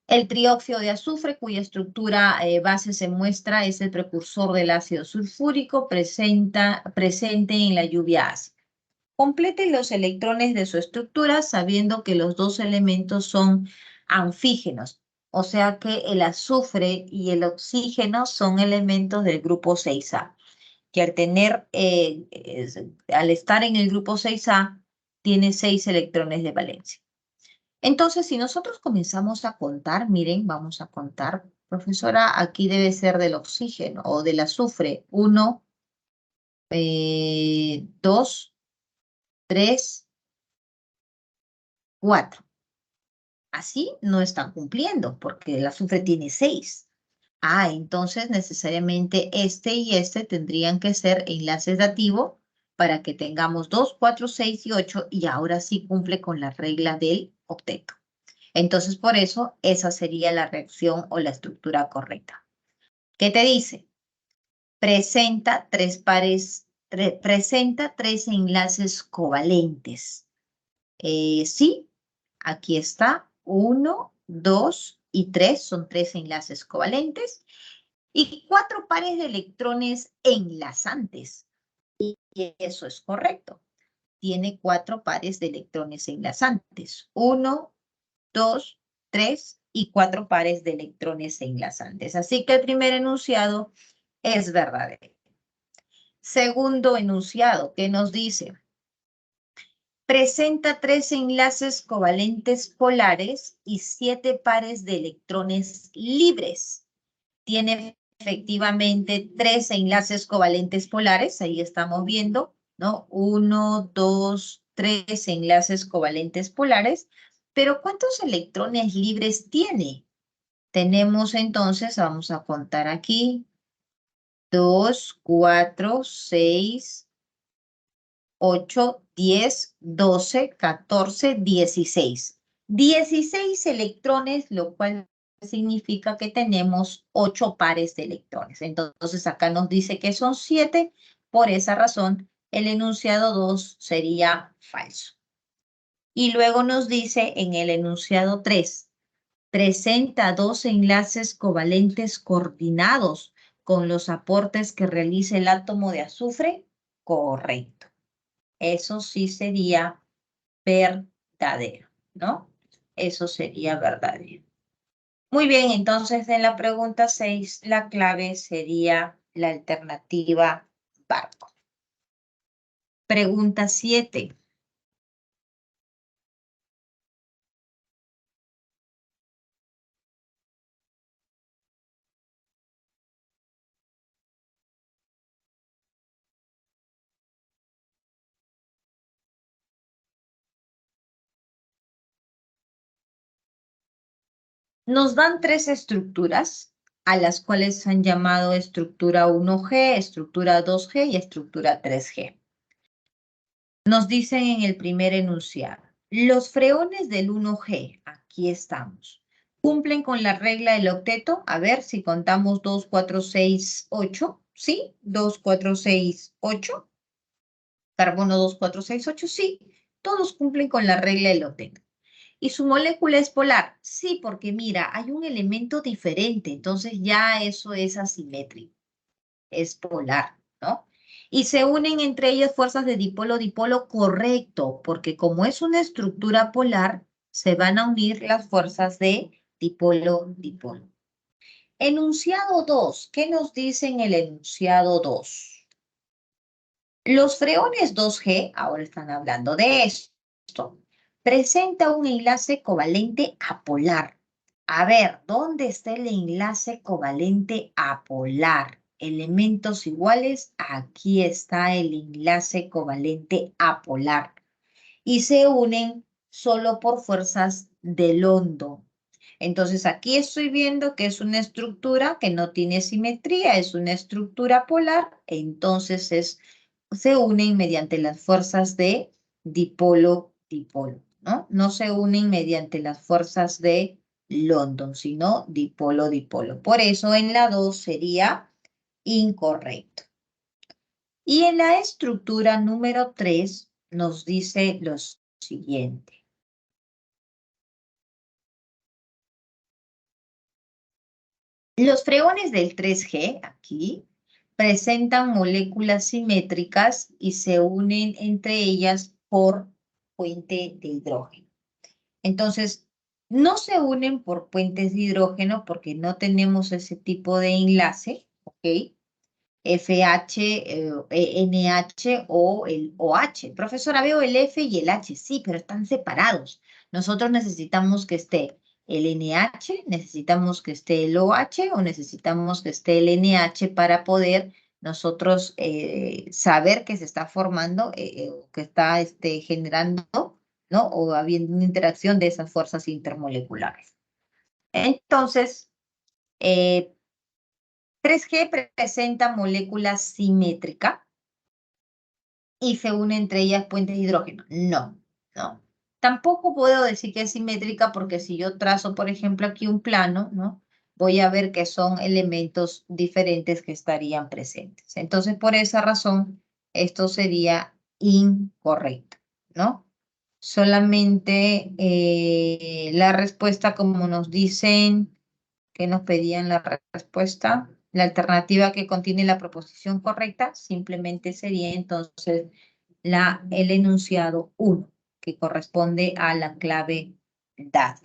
El trióxido de azufre, cuya estructura base se muestra, es el precursor del ácido sulfúrico presente en la lluvia ácida. Complete los electrones de su estructura sabiendo que los 2 elementos son anfígenos, o sea que el azufre y el oxígeno son elementos del grupo 6A, que al estar en el grupo 6A, tiene 6 electrones de valencia. Entonces, si nosotros comenzamos a contar, miren, vamos a contar Profesora, aquí debe ser del oxígeno o del azufre. 1, 2, 3, 4. Así no están cumpliendo porque el azufre tiene 6. Ah, entonces necesariamente este y este tendrían que ser enlaces dativos para que tengamos 2, 4, 6 y 8 y ahora sí cumple con la regla del octeto. Entonces por eso esa sería la reacción o la estructura correcta. ¿Qué te dice? Presenta presenta tres enlaces covalentes. Sí, aquí está. 1, 2 y 3 son 3 enlaces covalentes y 4 pares de electrones enlazantes. Y eso es correcto. Tiene 4 pares de electrones enlazantes. 1, 2, 3 y 4 pares de electrones enlazantes. Así que el primer enunciado es verdadero. Segundo enunciado, ¿qué nos dice? Presenta 3 enlaces covalentes polares y 7 pares de electrones libres. Tiene efectivamente 3 enlaces covalentes polares, ahí estamos viendo, ¿no? 1, 2, 3 enlaces covalentes polares, pero ¿cuántos electrones libres tiene? Tenemos entonces, vamos a contar aquí, 2, 4, 6, 8, 10, 12, 14, 16. 16 electrones, lo cual significa que tenemos 8 pares de electrones. Entonces acá nos dice que son 7, por esa razón el enunciado 2 sería falso. Y luego nos dice en el enunciado 3, presenta 2 enlaces covalentes coordinados con los aportes que realiza el átomo de azufre. Correcto. Eso sí sería verdadero, ¿no? Eso sería verdadero. Muy bien, entonces en la pregunta 6, la clave sería la alternativa barco. Pregunta 7. Nos dan 3 estructuras a las cuales han llamado estructura 1G, estructura 2G y estructura 3G. Nos dicen en el primer enunciado, los freones del 1G, aquí estamos, cumplen con la regla del octeto. A ver si contamos 2, 4, 6, 8. ¿Sí? 2, 4, 6, 8. Carbono 2, 4, 6, 8. Sí, todos cumplen con la regla del octeto. ¿Y su molécula es polar? Sí, porque mira, hay un elemento diferente, entonces ya eso es asimétrico, es polar, ¿no? Y se unen entre ellas fuerzas de dipolo-dipolo, correcto, porque como es una estructura polar, se van a unir las fuerzas de dipolo-dipolo. Enunciado 2, ¿qué nos dice en el enunciado 2? Los freones 2G, ahora están hablando de esto, presenta un enlace covalente apolar. A ver, ¿dónde está el enlace covalente apolar? Elementos iguales, aquí está el enlace covalente apolar. Y se unen solo por fuerzas de London. Entonces aquí estoy viendo que es una estructura que no tiene simetría, es una estructura polar, entonces se unen mediante las fuerzas de dipolo-dipolo, ¿no? No se unen mediante las fuerzas de London, sino dipolo-dipolo. Por eso en la 2 sería incorrecto. Y en la estructura número 3 nos dice lo siguiente. Los freones del 3G, aquí, presentan moléculas simétricas y se unen entre ellas por puente de hidrógeno. Entonces, no se unen por puentes de hidrógeno porque no tenemos ese tipo de enlace, ¿ok? FH, NH o el OH. Profesora, veo el F y el H, sí, pero están separados. Nosotros necesitamos que esté el NH, necesitamos que esté el OH o necesitamos que esté el NH para poder nosotros saber que se está formando, que está generando, ¿no? O habiendo una interacción de esas fuerzas intermoleculares. Entonces, 3G presenta moléculas simétricas y se unen entre ellas puentes de hidrógeno. No, no. Tampoco puedo decir que es simétrica porque si yo trazo, por ejemplo, aquí un plano, ¿no? Voy a ver que son elementos diferentes que estarían presentes. Entonces, por esa razón, esto sería incorrecto, ¿no? Solamente la respuesta, como nos dicen, que nos pedían la respuesta, la alternativa que contiene la proposición correcta, simplemente sería entonces el enunciado 1, que corresponde a la clave dada.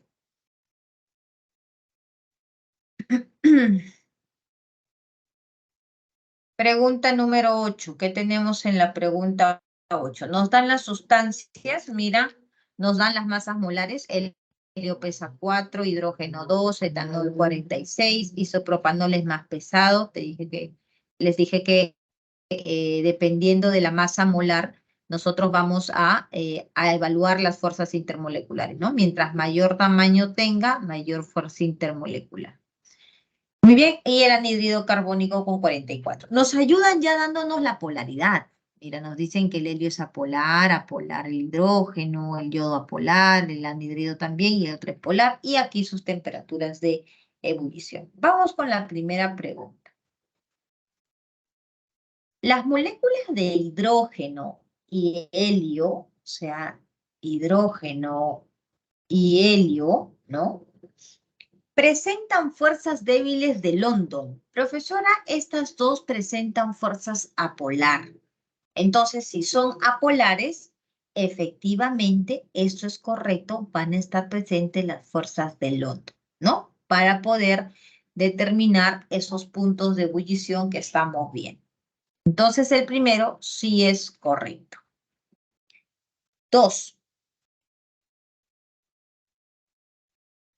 Pregunta número 8. ¿Qué tenemos en la pregunta 8? Nos dan las sustancias, mira, nos dan las masas molares. El helio pesa 4, hidrógeno 2, etanol 46, isopropanol es más pesado. Les dije que dependiendo de la masa molar, nosotros vamos a evaluar las fuerzas intermoleculares, ¿no? Mientras mayor tamaño tenga, mayor fuerza intermolecular. Muy bien, y el anhídrido carbónico con 44. Nos ayudan ya dándonos la polaridad. Mira, nos dicen que el helio es apolar el hidrógeno, el yodo apolar, el anhídrido también y el otro es polar. Y aquí sus temperaturas de ebullición. Vamos con la primera pregunta. Las moléculas de hidrógeno y helio, o sea, hidrógeno y helio, ¿no? Presentan fuerzas débiles de London. Profesora, estas dos presentan fuerzas apolar. Entonces, si son apolares, efectivamente, esto es correcto, van a estar presentes las fuerzas de London, ¿no? Para poder determinar esos puntos de ebullición que estamos viendo. Entonces, el primero sí es correcto. 2.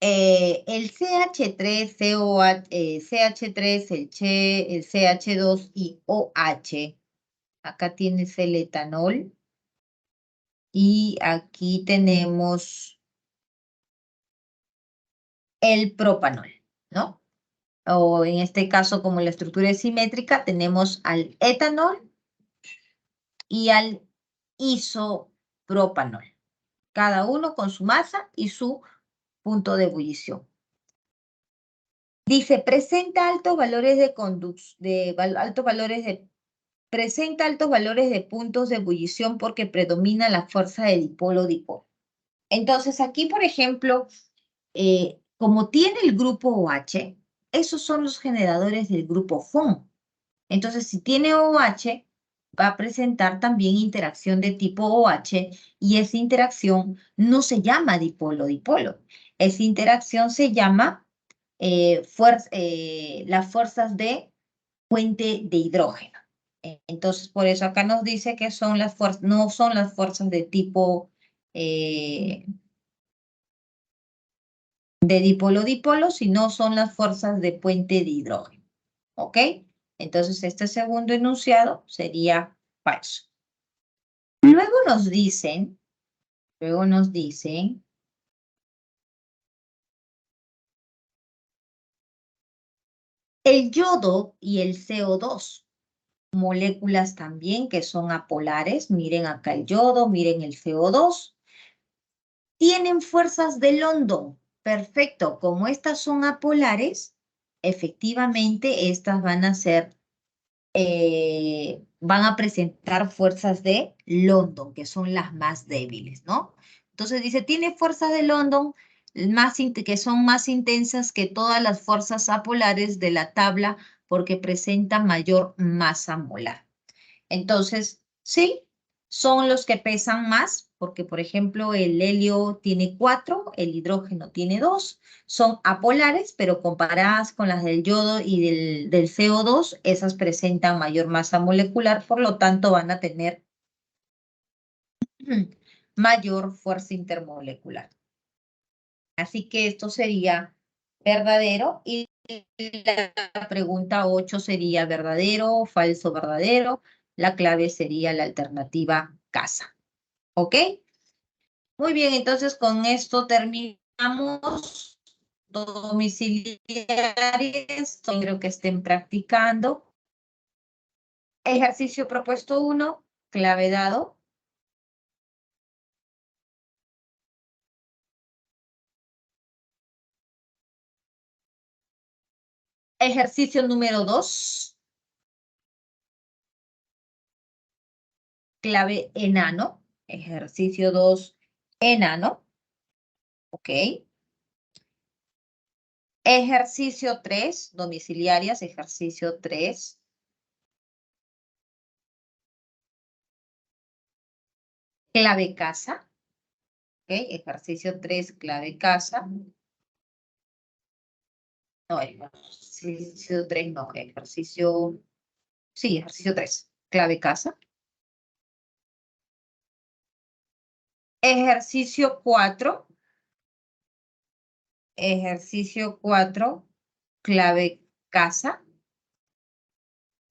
El CH3, CH3, el CH2 y OH. Acá tienes el etanol. Y aquí tenemos el propanol, ¿no? O en este caso, como la estructura es simétrica, tenemos al etanol y al isopropanol. Cada uno con su masa y su punto de ebullición. Dice, presenta altos valores presenta altos valores de puntos de ebullición porque predomina la fuerza de dipolo-dipolo. Entonces, aquí, por ejemplo, como tiene el grupo OH, esos son los generadores del grupo FON. Entonces, si tiene OH, va a presentar también interacción de tipo OH y esa interacción no se llama dipolo-dipolo. Esa interacción se llama las fuerzas de puente de hidrógeno. Entonces, por eso acá nos dice que son las fuerzas, no son las fuerzas de tipo de dipolo-dipolo, sino son las fuerzas de puente de hidrógeno. ¿Ok? Entonces, este segundo enunciado sería falso. Luego nos dicen, el yodo y el CO2, moléculas también que son apolares. Miren acá el yodo, miren el CO2. Tienen fuerzas de London. Perfecto, como estas son apolares, efectivamente estas van a presentar fuerzas de London, que son las más débiles, ¿no? Entonces dice, tiene fuerzas de London que son más intensas que todas las fuerzas apolares de la tabla porque presentan mayor masa molar. Entonces, sí, son los que pesan más, porque por ejemplo el helio tiene 4, el hidrógeno tiene 2, son apolares, pero comparadas con las del yodo y del CO2, esas presentan mayor masa molecular, por lo tanto van a tener mayor fuerza intermolecular. Así que esto sería verdadero y la pregunta 8 sería verdadero o falso verdadero. La clave sería la alternativa casa. ¿Ok? Muy bien, entonces con esto terminamos. Domiciliares, espero que estén practicando. Ejercicio propuesto 1, clave dado. Ejercicio número 2, clave enano. Ejercicio 2, enano. Ok. Ejercicio 3, domiciliarias, ejercicio 3. Clave casa. Ok, ejercicio 3, clave casa. No, ejercicio 3 no, ejercicio... Sí, ejercicio 3, clave casa. Ejercicio 4. Ejercicio 4, clave casa.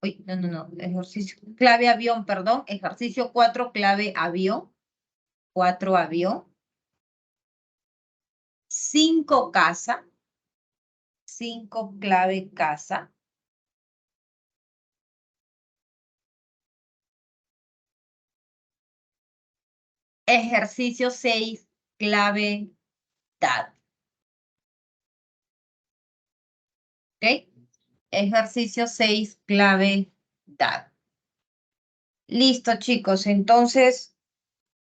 Uy, no. Ejercicio, clave avión, perdón. Ejercicio 4, clave avión. 4 avión. 5 casa. 5 clave casa. Ejercicio 6, clave dado. ¿Ok? Ejercicio 6, clave dado. Listo, chicos. Entonces,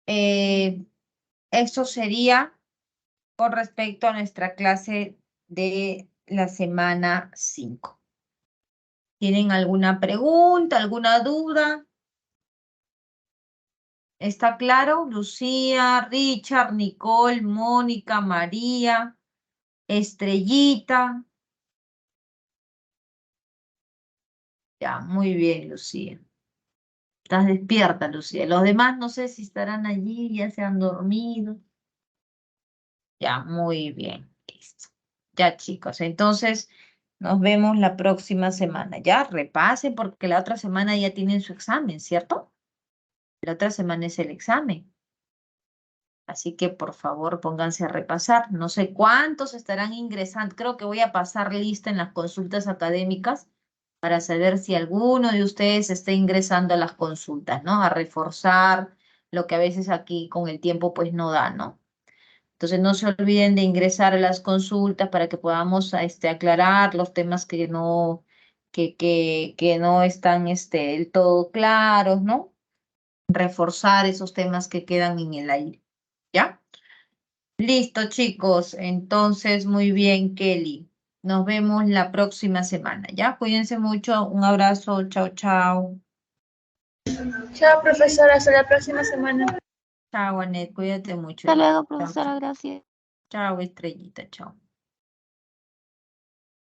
eso sería con respecto a nuestra clase de la semana 5. ¿Tienen alguna pregunta, alguna duda? ¿Está claro? Lucía, Richard, Nicole, Mónica, María, Estrellita. Ya, muy bien, Lucía. Estás despierta, Lucía. Los demás no sé si estarán allí, ya se han dormido. Ya, muy bien. Listo. Ya, chicos, entonces nos vemos la próxima semana. Ya, repasen porque la otra semana ya tienen su examen, ¿cierto? La otra semana es el examen. Así que por favor pónganse a repasar. No sé cuántos estarán ingresando. Creo que voy a pasar lista en las consultas académicas para saber si alguno de ustedes está ingresando a las consultas, ¿no? A reforzar lo que a veces aquí con el tiempo pues no da, ¿no? Entonces no se olviden de ingresar a las consultas para que podamos aclarar los temas que no están del todo claros, ¿no? Reforzar esos temas que quedan en el aire, ¿ya? Listo, chicos. Entonces, muy bien, Kelly. Nos vemos la próxima semana, ¿ya? Cuídense mucho. Un abrazo. Chao, chao. Chao, profesora, hasta la próxima semana. Chao, Anet. Cuídate mucho. Hasta luego, Chao, profesora, chao. gracias. Chao, Estrellita. Chao.